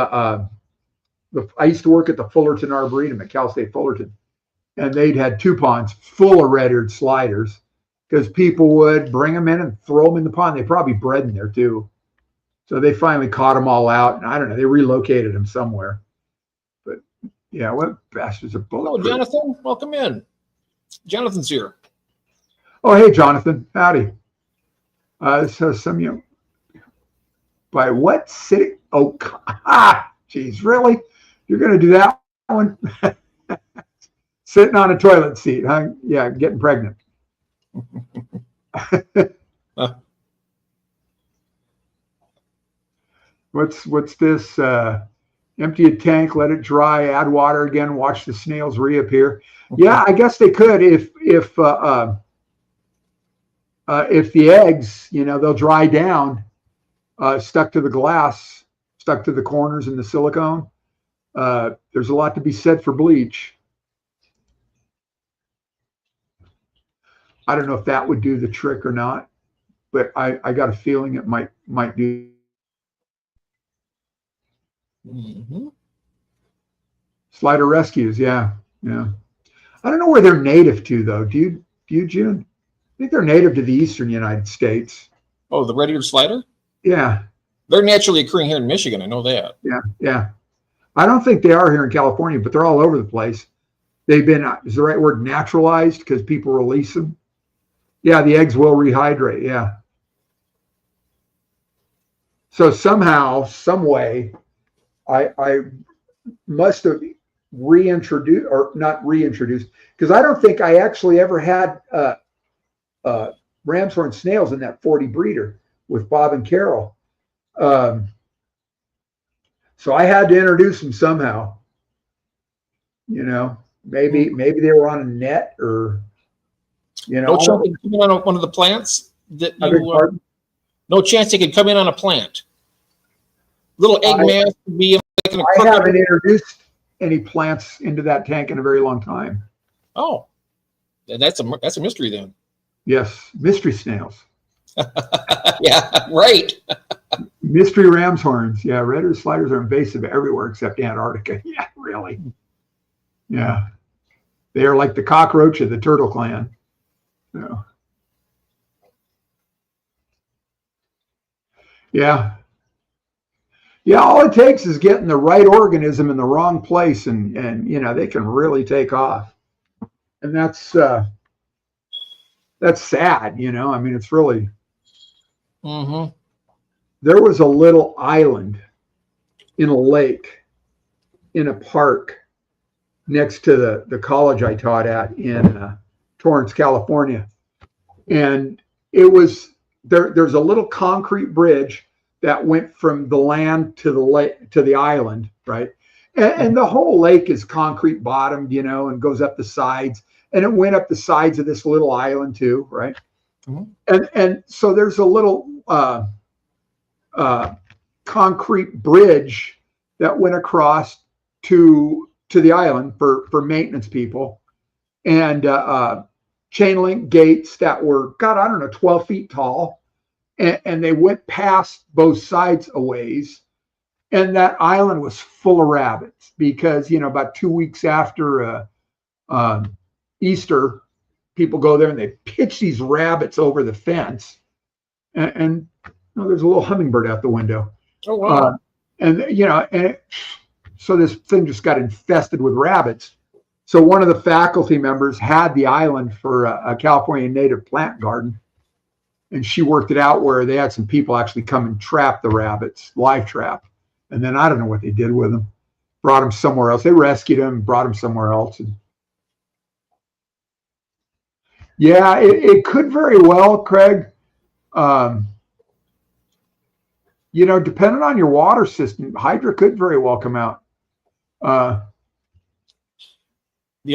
I used to work at the Fullerton Arboretum at Cal State Fullerton, and they'd had 2 ponds full of red-eared sliders because people would bring them in and throw them in the pond. They probably bred in there too. So they finally caught them all out, and I don't know, they relocated them somewhere. But yeah, what bastards are bulletproof. Oh, Jonathan, welcome in. Jonathan's here. Oh, hey, Jonathan. Howdy. So some of you, by what city? Oh, geez, really? You're going to do that one? Sitting on a toilet seat, huh? Yeah, getting pregnant. What's this? Empty a tank, let it dry, add water again, watch the snails reappear. Yeah, I guess they could if the eggs, they'll dry down, stuck to the glass, stuck to the corners and the silicone. There's a lot to be said for bleach. I don't know if that would do the trick or not, but I got a feeling it might do. Mm-hmm. Slider rescues, yeah. I don't know where they're native to though. Do you, June? I think they're native to the eastern United States. Oh, the red-eared slider? Yeah. They're naturally occurring here in Michigan. I know that. Yeah. I don't think they are here in California, but they're all over the place. They've been, is the right word, naturalized because people release them? Yeah, the eggs will rehydrate, yeah. So somehow, some way, I must have reintroduced, or not reintroduced, because I don't think I actually ever had ram's horn snails in that 40 breeder with Bob and Carol. So I had to introduce them somehow. Maybe they were on a net or, No chance they could come in on one of the plants that you. No chance they could come in on a plant. Little egg mass would be like I haven't introduced any plants into that tank in a very long time. Oh, that's a mystery then. Yes, mystery snails. Yeah, right. Mystery ram's horns. Yeah, red-eared sliders are invasive everywhere except Antarctica. Yeah, really. Yeah, they are like the cockroach of the turtle clan. So. Yeah. Yeah, all it takes is getting the right organism in the wrong place, and they can really take off. And that's sad, I mean, it's really. Mm-hmm. There was a little island in a lake in a park next to the college I taught at in Torrance, California. And it was there's a little concrete bridge that went from the land to the lake to the island, right? And the whole lake is concrete bottomed, and goes up the sides. And it went up the sides of this little island too, right? Mm-hmm. And so there's a little concrete bridge that went across to the island for maintenance people, and chain link gates that were, God, I don't know, 12 feet tall. And they went past both sides a ways. And that island was full of rabbits because, about 2 weeks after Easter, people go there and they pitch these rabbits over the fence. And there's a little hummingbird out the window. Oh, wow. So this thing just got infested with rabbits. So one of the faculty members had the island for a California native plant garden. And she worked it out where they had some people actually come and trap the rabbits, live trap. And then I don't know what they did with them. Brought them somewhere else. They rescued them, brought them somewhere else. And yeah, it could very well, Craig. Depending on your water system, Hydra could very well come out. The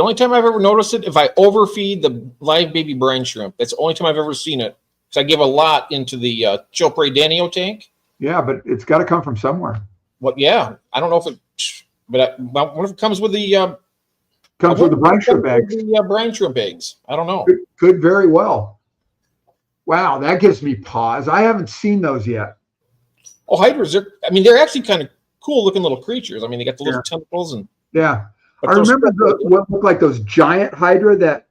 only time I've ever noticed it, if I overfeed the live baby brine shrimp, that's the only time I've ever seen it. Because I give a lot into the Chilpre Danio tank. Yeah, but it's got to come from somewhere. Well, yeah, I don't know if it, but what if it comes with the comes with the brine shrimp eggs? The brine shrimp eggs. I don't know. Could very well. Wow, that gives me pause. I haven't seen those yet. Oh, hydras! They're actually kind of cool looking little creatures. I mean, they got the little tentacles and I remember what looked like those giant hydra that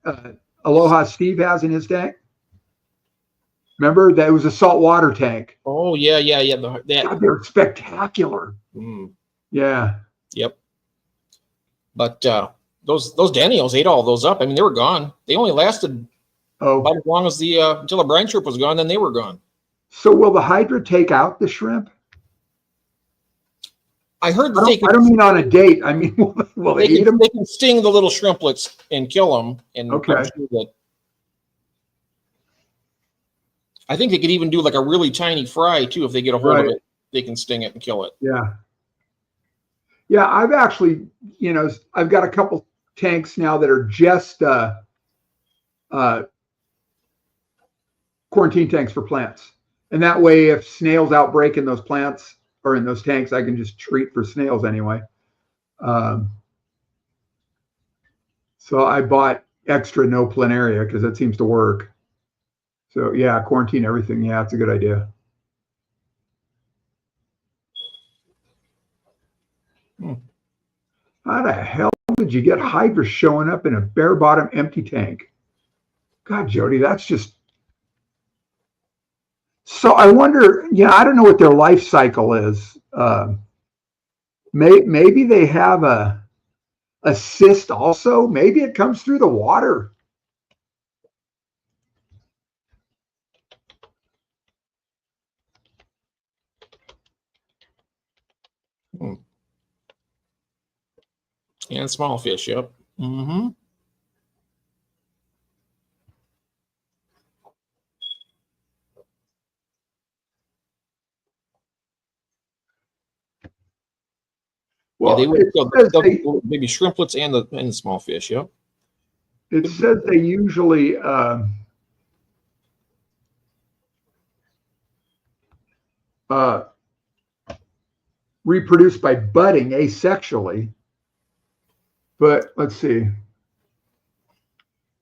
Aloha Steve has in his tank. Remember that it was a saltwater tank. Oh yeah. God, they're spectacular. Yeah. Yep. But those Daniels ate all those up. I mean, they were gone. They only lasted about as long as until the brine shrimp was gone. Then they were gone. So will the hydra take out the shrimp? I heard I don't mean on a date. I mean, will they eat them? They can sting the little shrimplets and kill them. And okay. I'm sure that I think they could even do like a really tiny fry too. If they get a hold of it, they can sting it and kill it. Yeah. Yeah. I've actually, I've got a couple tanks now that are just quarantine tanks for plants. And that way, if snails outbreak in those plants or in those tanks, I can just treat for snails anyway. So I bought extra no planaria because that seems to work. So yeah, quarantine everything. Yeah, it's a good idea. How the hell did you get hydra showing up in a bare bottom empty tank? God, Jody, that's just. So I wonder, I don't know what their life cycle is. Maybe they have a cyst also. Maybe it comes through the water. And small fish, yep. Mm-hmm. Well, they would maybe shrimplets and the small fish, yep. It says they usually reproduce by budding asexually. But let's see.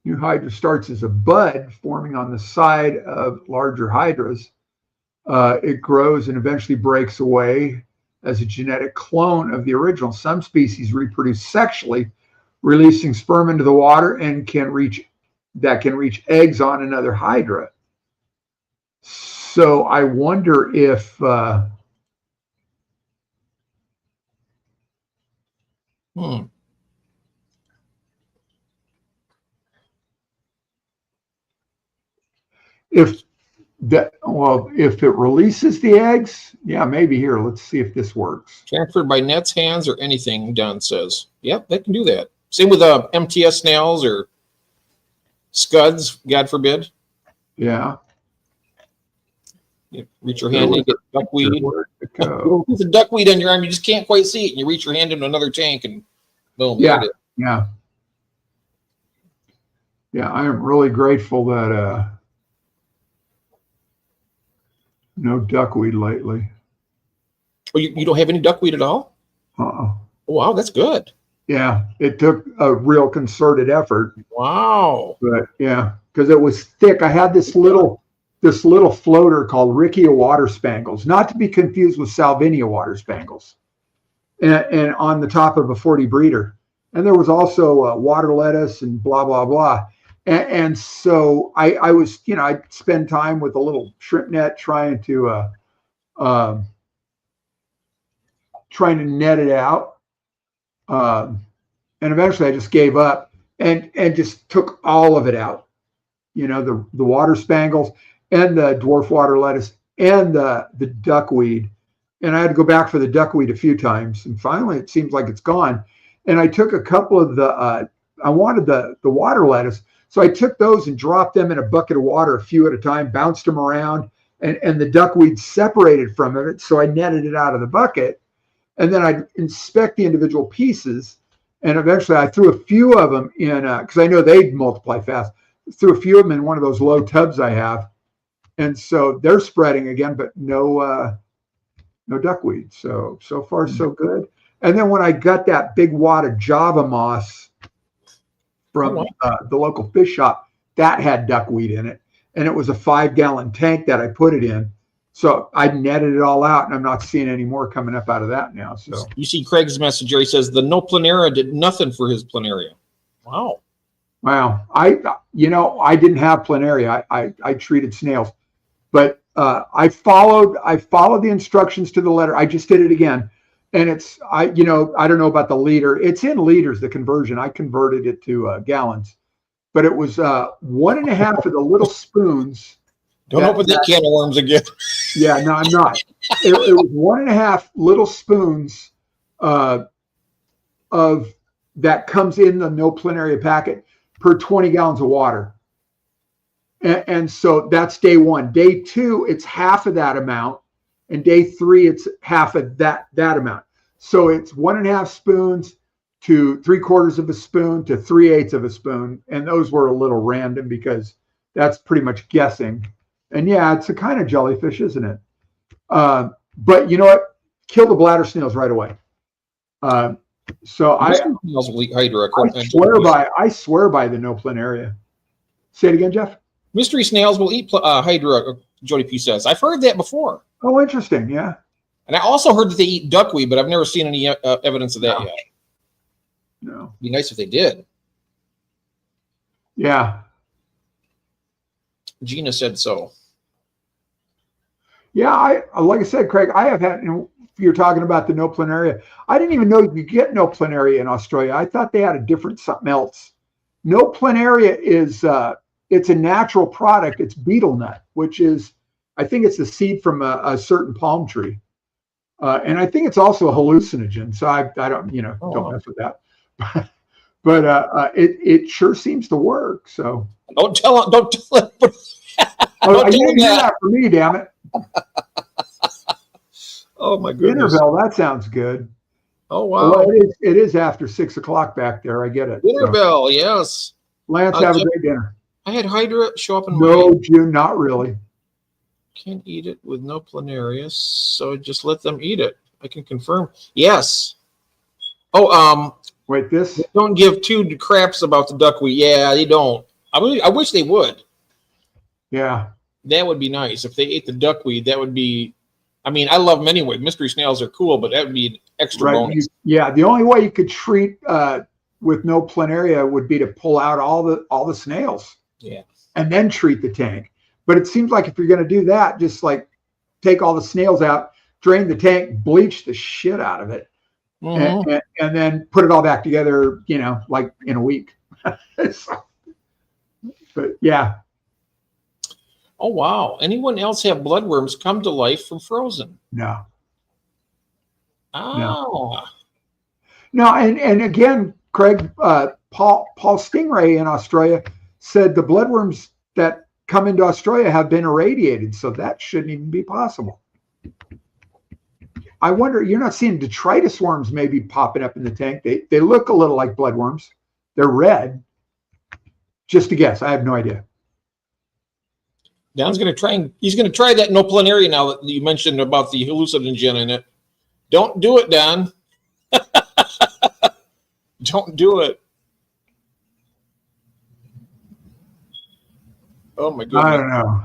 New hydra starts as a bud forming on the side of larger hydras. It grows and eventually breaks away as a genetic clone of the original. Some species reproduce sexually, releasing sperm into the water and can reach eggs on another hydra. So I wonder if if it releases the eggs, maybe here. Let's see if this works. Transferred by nets, hands, or anything, Don says. Yep, they can do that. Same with MTS snails or scuds, God forbid. Yeah. You reach your hand and get duckweed. With the duckweed on your arm, you just can't quite see it. And you reach your hand into another tank and boom. Yeah. I am really grateful that no duckweed lately. Oh, you don't have any duckweed at all? Oh, wow, that's good. Yeah, it took a real concerted effort. Wow. But yeah, because it was thick. I had this little floater called Rickia water spangles, not to be confused with Salvinia water spangles, and on the top of a 40 breeder. And there was also water lettuce and blah, blah, blah. And so I was, I'd spend time with a little shrimp net trying to net it out. And eventually I just gave up and just took all of it out. The water spangles and the dwarf water lettuce and the duckweed. And I had to go back for the duckweed a few times. And finally it seems like it's gone. And I took a couple of I wanted the water lettuce. So I took those and dropped them in a bucket of water a few at a time, bounced them around, and the duckweed separated from it. So I netted it out of the bucket. And then I'd inspect the individual pieces. And eventually I threw a few of them in, because I know they'd multiply fast, threw a few of them in one of those low tubs I have. And so they're spreading again, but no duckweed. So far, so good. And then when I got that big wad of Java moss from the local fish shop, that had duckweed in it. And it was a 5-gallon tank that I put it in. So I netted it all out, and I'm not seeing any more coming up out of that now. So you see Craig's message here. He says the no planaria did nothing for his planaria. Wow. Wow. I didn't have planaria. I treated snails, but I followed the instructions to the letter. I just did it again. And I don't know about the liter. It's in liters, the conversion. I converted it to gallons, but it was 1.5 of the little spoons. Don't open that can of worms again. Yeah, no, I'm not. It was 1.5 little spoons of that comes in the no planaria packet per 20 gallons of water. And so that's day 1. Day 2, it's half of that amount. And day 3, it's half of that amount. So it's 1.5 spoons to 3/4 of a spoon to 3/8 of a spoon. And those were a little random because that's pretty much guessing. And yeah, it's a kind of jellyfish, isn't it? But you know what? Kill the bladder snails right away. So I swear by the no planaria. Say it again, Jeff. Mystery snails will eat Hydra. Jody P says. I've heard that before. Oh, interesting. Yeah. And I also heard that they eat duckweed, but I've never seen any evidence of that yet. No. It'd be nice if they did. Yeah. Gina said so. Yeah, like I said, Craig, I have had, you're talking about the no planaria. I didn't even know you could get no planaria in Australia. I thought they had a different something else. No planaria is, it's a natural product. It's betel nut, which is, I think it's the seed from a certain palm tree. And I think it's also a hallucinogen. So I don't, don't mess with that. But it sure seems to work. So don't tell him. You didn't hear that from me, damn it. Oh my goodness. Dinnerville, that sounds good. Oh wow. Well, it is after 6 o'clock back there. I get it. Dinnerville, yes. Lance, have a great dinner. I had Hydra show up in No, June, not really. Can't eat it with no planaria, so just let them eat it. I can confirm. Yes. Oh, wait, this? Don't give two craps about the duckweed. Yeah, they don't. I wish they would. Yeah. That would be nice. If they ate the duckweed, that would be, I mean, I love them anyway. Mystery snails are cool, but that would be an extra bonus. Yeah, the only way you could treat with no planaria would be to pull out all the snails. Yeah. And then treat the tank. But it seems like if you're going to do that, just like take all the snails out, drain the tank, bleach the shit out of it, and then put it all back together, like in a week. But yeah. Oh, wow. Anyone else have bloodworms come to life from frozen? No. Oh. No, and again, Craig, Paul Stingray in Australia said the bloodworms that come into Australia have been irradiated, so that shouldn't even be possible. I wonder, you're not seeing detritus worms maybe popping up in the tank. They look a little like bloodworms. They're red. Just a guess. I have no idea. Don's going to try he's going to try that no planaria now that you mentioned about the hallucinogen in it. Don't do it, Don. Don't do it. Oh my goodness. I don't know.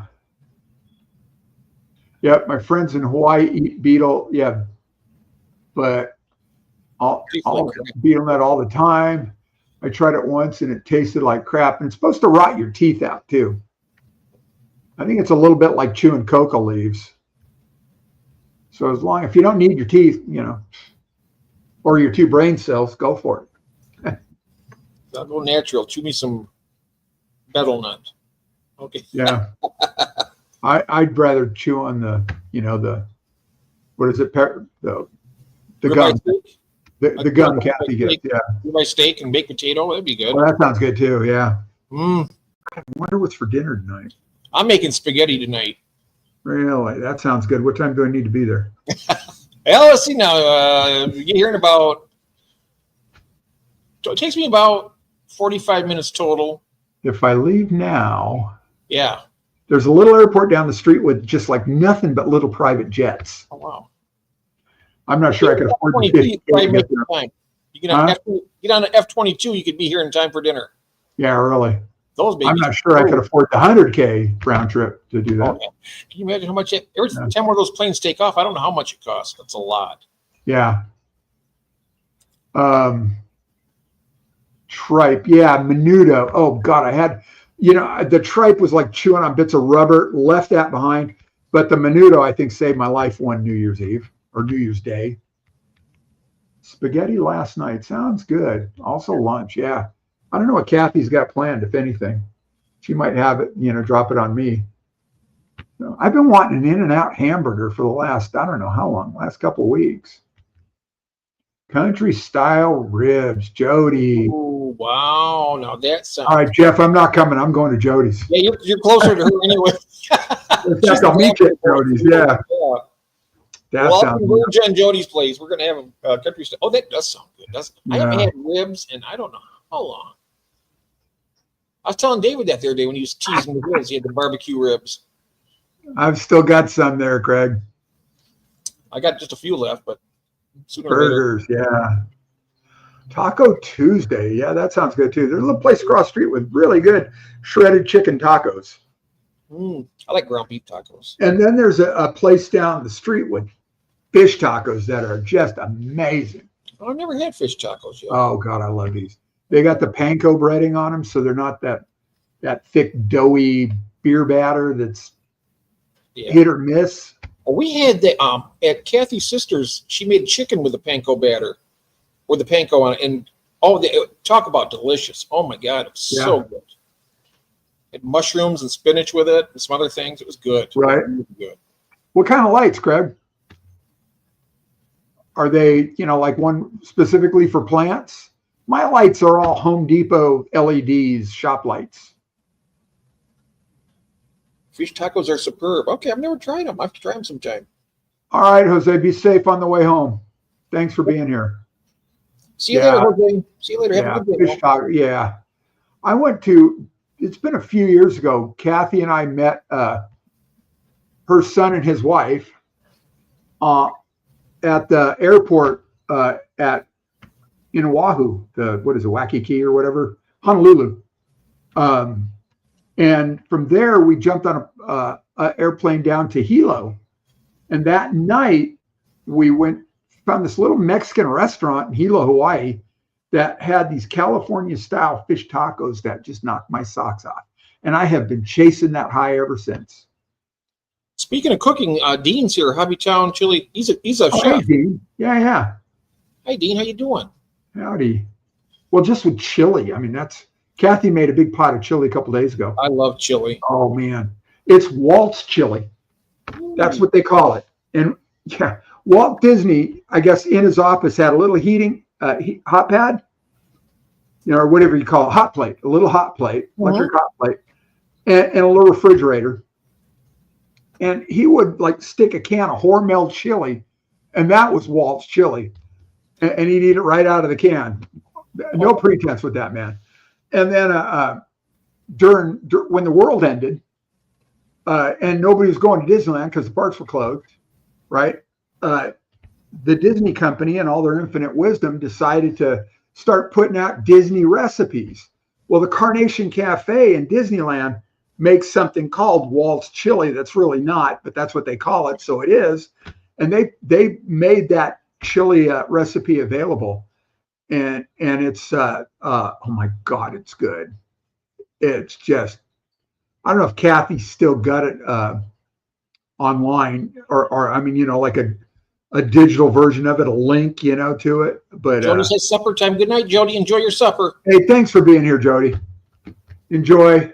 Yep, my friends in Hawaii eat beetle. Yeah, but I'll beetle nut all the time. I tried it once and it tasted like crap. And it's supposed to rot your teeth out too. I think it's a little bit like chewing coca leaves. So if you don't need your teeth, or your 2 brain cells, go for it. I'll go natural. Chew me some betel nut. Okay. Yeah. I'd rather chew on the what is it? The gum. The gum Kathy gets. Yeah. My steak and baked potato. That'd be good. Well, that sounds good too. Yeah. I wonder what's for dinner tonight. I'm making spaghetti tonight. Really? That sounds good. What time do I need to be there? Well, let's see now. You get here in about. It takes me about 45 minutes total. If I leave now. Yeah. There's a little airport down the street with just like nothing but little private jets. Oh, wow. I'm not sure I could afford to you can get on an F-22, you could be here in time for dinner. Yeah, really. Those babies. I'm not sure I could afford the 100K round trip to do that. Oh, can you imagine how much every time one of those planes take off? I don't know how much it costs. That's a lot. Yeah. Tripe. Yeah. Menudo. Oh God, I had, the tripe was like chewing on bits of rubber, left that behind. But the menudo, I think, saved my life one New Year's Eve or New Year's Day. Spaghetti last night. Sounds good. Also lunch. Yeah. I don't know what Kathy's got planned, if anything. She might have it, drop it on me. So I've been wanting an In-N-Out hamburger for the last, I don't know how long, last couple of weeks. Country style ribs, Jody. Oh, wow. Now that sounds. All right, Jeff, I'm not coming. I'm going to Jody's. Yeah, you're closer to her anyway. I'll meet you at Jody's. Yeah. That sounds good. We're at Jody's place. We're going to have a country style. Oh, that does sound good, doesn't it? I haven't had ribs in I don't know how long. I was telling David that the other day when he was teasing the ribs. He had the barbecue ribs. I've still got some there, Craig. I got just a few left, but burgers, yeah. Taco Tuesday, yeah, that sounds good too. There's a little place across the street with really good shredded chicken tacos. I like ground beef tacos. And then there's a place down the street with fish tacos that are just amazing. I've never had fish tacos yet. Oh God, I love these. They got the panko breading on them, so they're not that thick, doughy beer batter that's hit or miss. We had the at Kathy's sister's. She made chicken with the panko batter, with the panko on it, and talk about delicious. Oh my God, it was so good. It had mushrooms and spinach with it, and some other things. It was good. Right. Really good. What kind of lights, Craig? Are they, like one specifically for plants? My lights are all Home Depot LEDs, shop lights. Fish tacos are superb. Okay, I've never tried them. I have to try them sometime. All right, Jose, be safe on the way home. Thanks for being here. See you later, Jose. See you later. Have a good day. Fish taco, yeah. I went to, it's been a few years ago, Kathy and I met her son and his wife at the airport in Oahu, Waikiki or whatever, Honolulu. And from there, we jumped on an airplane down to Hilo. And that night, we found this little Mexican restaurant in Hilo, Hawaii, that had these California-style fish tacos that just knocked my socks off. And I have been chasing that high ever since. Speaking of cooking, Dean's here, Hobbytown Chili. He's a chef. Hey, Dean. Yeah. Hey, Dean, how you doing? Howdy. Well, just with chili. I mean, Kathy made a big pot of chili a couple days ago. I love chili. Oh, man. It's Walt's chili. That's what they call it. And yeah, Walt Disney, I guess, in his office had a little heating hot pad, or whatever you call it, hot plate, a little hot plate, electric hot plate, and a little refrigerator. And he would stick a can of Hormel chili, and that was Walt's chili. And he'd eat it right out of the can. No pretense with that, man. And then when the world ended, and nobody was going to Disneyland because the parks were closed, right? The Disney company, and all their infinite wisdom, decided to start putting out Disney recipes. Well, the Carnation Cafe in Disneyland makes something called Walt's chili. That's really not, but that's what they call it. So it is. And they made that chili recipe available. And it's, oh my God, it's good. It's just, I don't know if Kathy's still got it online or I mean, like a digital version of it, a link, to it. But Jody says supper time. Good night, Jody. Enjoy your supper. Hey, thanks for being here, Jody. Enjoy.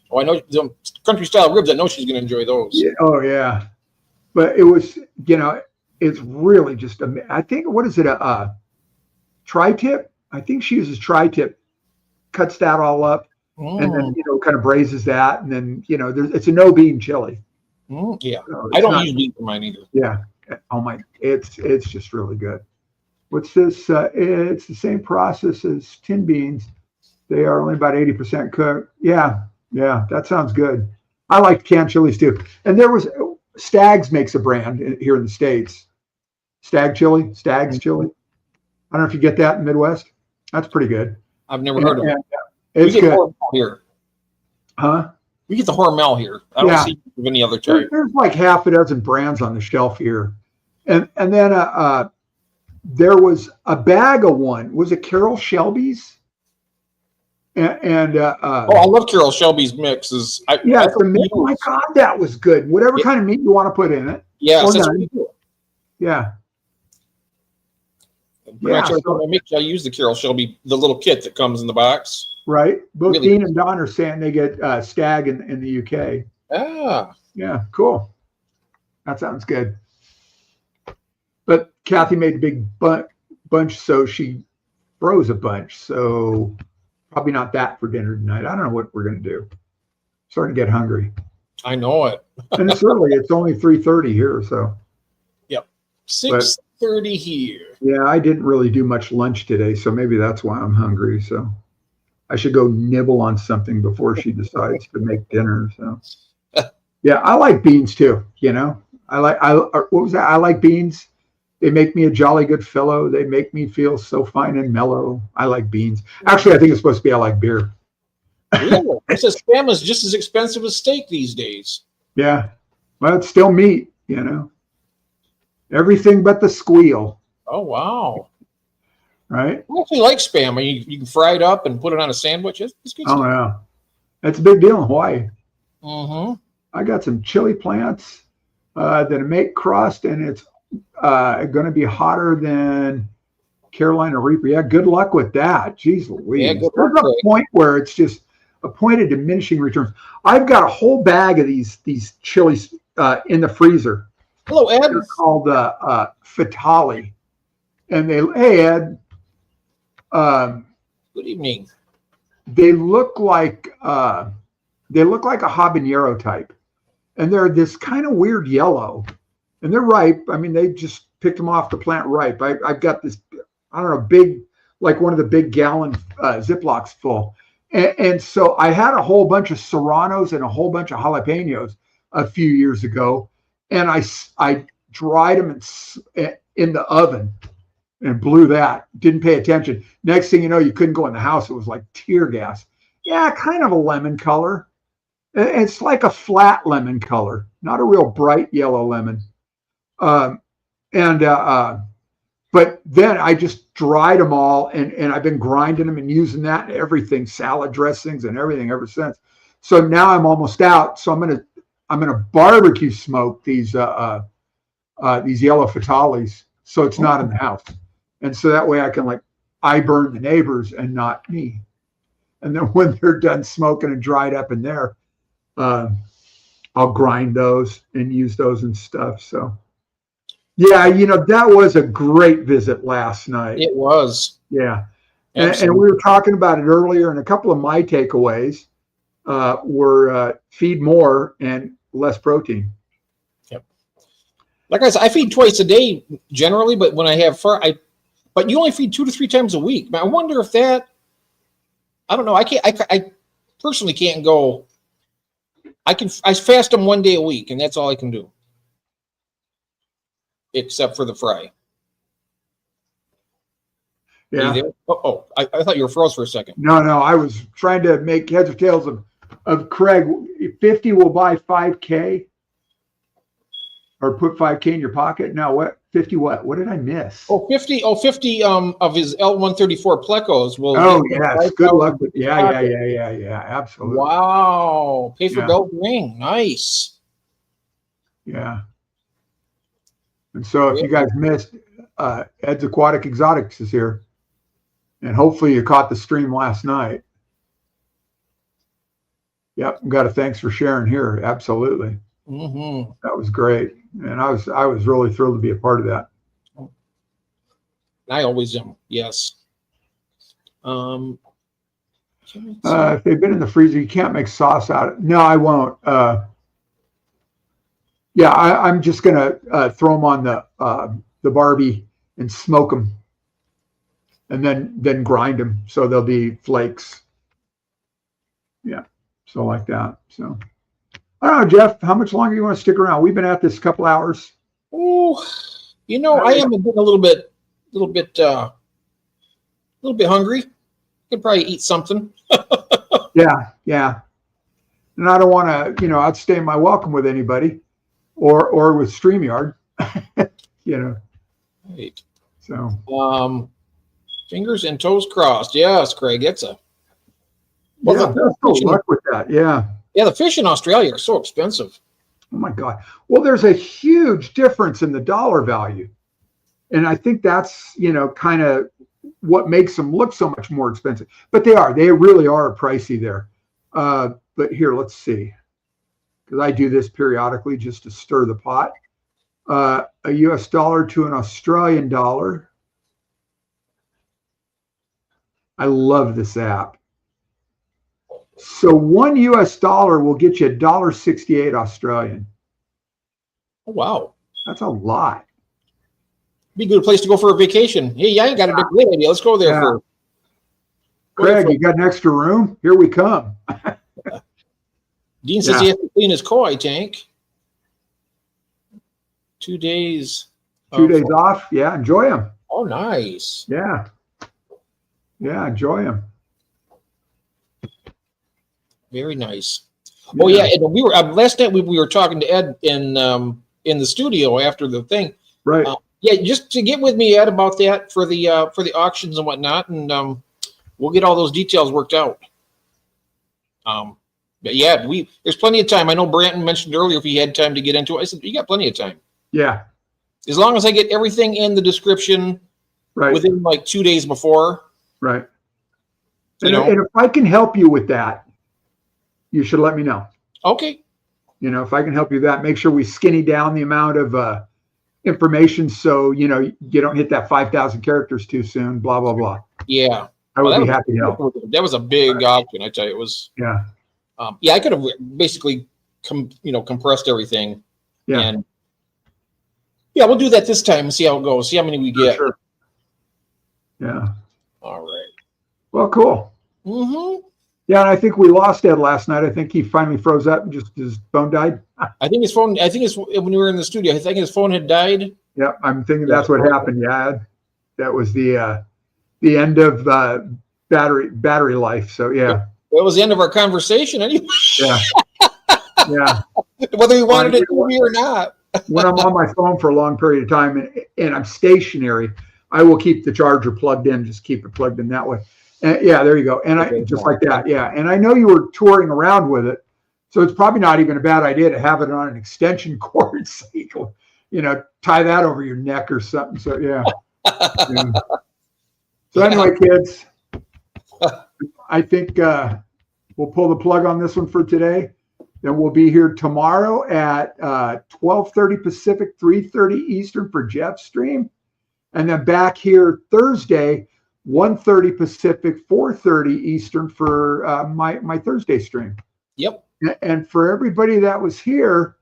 Oh, I know the country style ribs. I know she's going to enjoy those. Yeah, oh yeah. But it was, it's really just, I think, what is it? A tri-tip? I think she uses tri-tip, cuts that all up, and then, kind of braises that. And then, it's a no bean chili. Yeah. So I don't use bean for mine either. Yeah. Oh my, it's just really good. What's this? It's the same process as tin beans. They are only about 80% cooked. Yeah, that sounds good. I like canned chilies too. And there was Stag's makes a brand here in the States. Stag's chili. I don't know if you get that in the Midwest. That's pretty good. I've never heard of it. It's we get good. Hormel here. Huh? We get the Hormel here. I don't see any other type. There's like half a dozen brands on the shelf here. And then there was a bag of one. Was it Carol Shelby's? And I love Carol Shelby's mixes. the meat. Oh my God, that was good. Whatever kind of meat you want to put in it. Yeah, that's what we do. Yeah. I use the Carol Shelby, the little kit that comes in the box. Right. Both really Dean and Don are saying they get Stag in the UK. Ah. Yeah, cool. That sounds good. But Kathy made a big bunch, so she froze a bunch. So probably not that for dinner tonight. I don't know what we're going to do. Starting to get hungry. I know it. And it's early. It's only 3:30 here, so. Yep. 6:30 here. Yeah, I didn't really do much lunch today, so maybe that's why I'm hungry. So I should go nibble on something before she decides to make dinner. So yeah, I like beans too. You know, what was that? I like beans. They make me a jolly good fellow. They make me feel so fine and mellow. I like beans. Actually, I think it's supposed to be I like beer. Really? It says spam is just as expensive as steak these days. Yeah. Well, it's still meat, you know. Everything but the squeal. Oh, wow. Right? I actually like spam. I mean, you can fry it up and put it on a sandwich. It's good stuff. Yeah. That's a big deal in Hawaii. Mm-hmm. I got some chili plants that make crust, and it's going to be hotter than Carolina Reaper. Yeah, good luck with that. Jeez Louise. Yeah, There's a point where it's just a point of diminishing returns. I've got a whole bag of these chilies in the freezer. Hello, Ed. They're called Fatali. And hey, Ed. Good evening. They look like a habanero type. And they're this kind of weird yellow. And they're ripe. I mean, they just picked them off the plant ripe. I've got this, I don't know, big, like one of the big gallon Ziplocs full. And so I had a whole bunch of serranos and a whole bunch of jalapenos a few years ago. And I dried them in the oven and blew that. Didn't pay attention. Next thing you know, you couldn't go in the house. It was like tear gas. Yeah, kind of a lemon color. It's like a flat lemon color, not a real bright yellow lemon. But then I just dried them all, and I've been grinding them and using that and everything, salad dressings and everything ever since. So now I'm almost out. So I'm gonna barbecue smoke these yellow Fatalis, so it's not in the house, and so that way I burn the neighbors and not me. And then when they're done smoking and dried up in there, I'll grind those and use those and stuff. So. Yeah, that was a great visit last night. It was. Yeah. And we were talking about it earlier, and a couple of my takeaways were feed more and less protein. Yep. Like I said, I feed twice a day generally, but when I have but you only feed 2 to 3 times a week. I wonder if that, I don't know. I personally can't go. I fast them 1 day a week, and that's all I can do. Except for the fry. Yeah. I thought you were froze for a second. No, I was trying to make heads or tails of Craig. 50 will buy 5K, or put 5K in your pocket. Now what? 50 what? What did I miss? 50 of his L134 plecos will. Oh yes, good luck with. Yeah, absolutely. Wow, pay for bell ring, nice. Yeah. And so if you guys missed, Ed's Aquatic Exotics is here. And hopefully you caught the stream last night. Yep, got a thanks for sharing here. Absolutely. Mm-hmm. That was great. And I was really thrilled to be a part of that. I always am, yes. If they've been in the freezer, you can't make sauce out of it. No, I won't. Yeah, I'm just gonna throw them on the Barbie and smoke them, and then grind them so they'll be flakes. Yeah, so like that. So I don't know, Jeff. How much longer you want to stick around? We've been at this a couple hours. Oh, I am a little bit hungry. Could probably eat something. Yeah, yeah. And I don't want to, outstay my welcome with anybody, or with StreamYard. Right. So. Fingers and toes crossed. Yes, Craig. It's a. Well, yeah, best of luck with that. Yeah. Yeah, the fish in Australia are so expensive. Oh my God. Well, there's a huge difference in the dollar value. And I think that's, kind of what makes them look so much more expensive. But they really are pricey there. But here, let's see. Because I do this periodically just to stir the pot. A US dollar to an Australian dollar. I love this app. So $1 US will get you $1.68 Australian. Oh, wow. That's a lot. Be a good place to go for a vacation. Hey, yeah, you got a great idea. Let's go there for. Craig, you got an extra room? Here we come. Dean says he has to clean his koi tank. 2 days. 2 days off. Yeah, enjoy them. Oh, nice. Yeah. Yeah, enjoy them. Very nice. Oh yeah, and we were last night. We were talking to Ed in the studio after the thing. Right. Yeah, just to get with me, Ed, about that for the auctions and whatnot, and we'll get all those details worked out. But yeah, there's plenty of time. I know Branton mentioned earlier if he had time to get into it. I said you got plenty of time. Yeah. As long as I get everything in the description within like 2 days before. Right. And if I can help you with that, you should let me know. Okay. If I can help you with that, make sure we skinny down the amount of information so, you don't hit that 5,000 characters too soon, blah, blah, blah. Yeah. I would be happy to help. That was a big auction, I tell you. It was. Yeah. I could have basically, compressed everything. Yeah. And yeah, we'll do that this time and see how it goes. See how many we get. Sure. Yeah. All right. Well, cool. Mm-hmm. Yeah, and I think we lost Ed last night. I think he finally froze up and just his phone died. I think it's when we were in the studio. I think his phone had died. Yeah, I'm thinking that's what happened. Yeah, that was the end of battery life. So yeah. Well, it was the end of our conversation anyway. Yeah. Yeah. Whether you wanted it to be or not. When I'm on my phone for a long period of time and I'm stationary, I will keep the charger plugged in, just keep it plugged in that way. And yeah, there you go. And I just like that. Yeah. And I know you were touring around with it, so it's probably not even a bad idea to have it on an extension cord so you can, tie that over your neck or something. So yeah. Yeah. So anyway, kids, I think we'll pull the plug on this one for today. Then we'll be here tomorrow at 12:30 Pacific, 3:30 Eastern for Jeff's stream. And then back here Thursday, 1:30 Pacific, 4:30 Eastern for my Thursday stream. Yep. And for everybody that was here,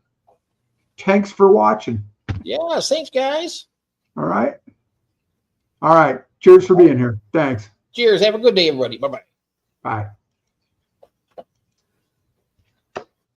thanks for watching. Yeah, thanks, guys. All right. All right. Cheers for being here. Thanks. Cheers. Have a good day, everybody. Bye-bye. Bye.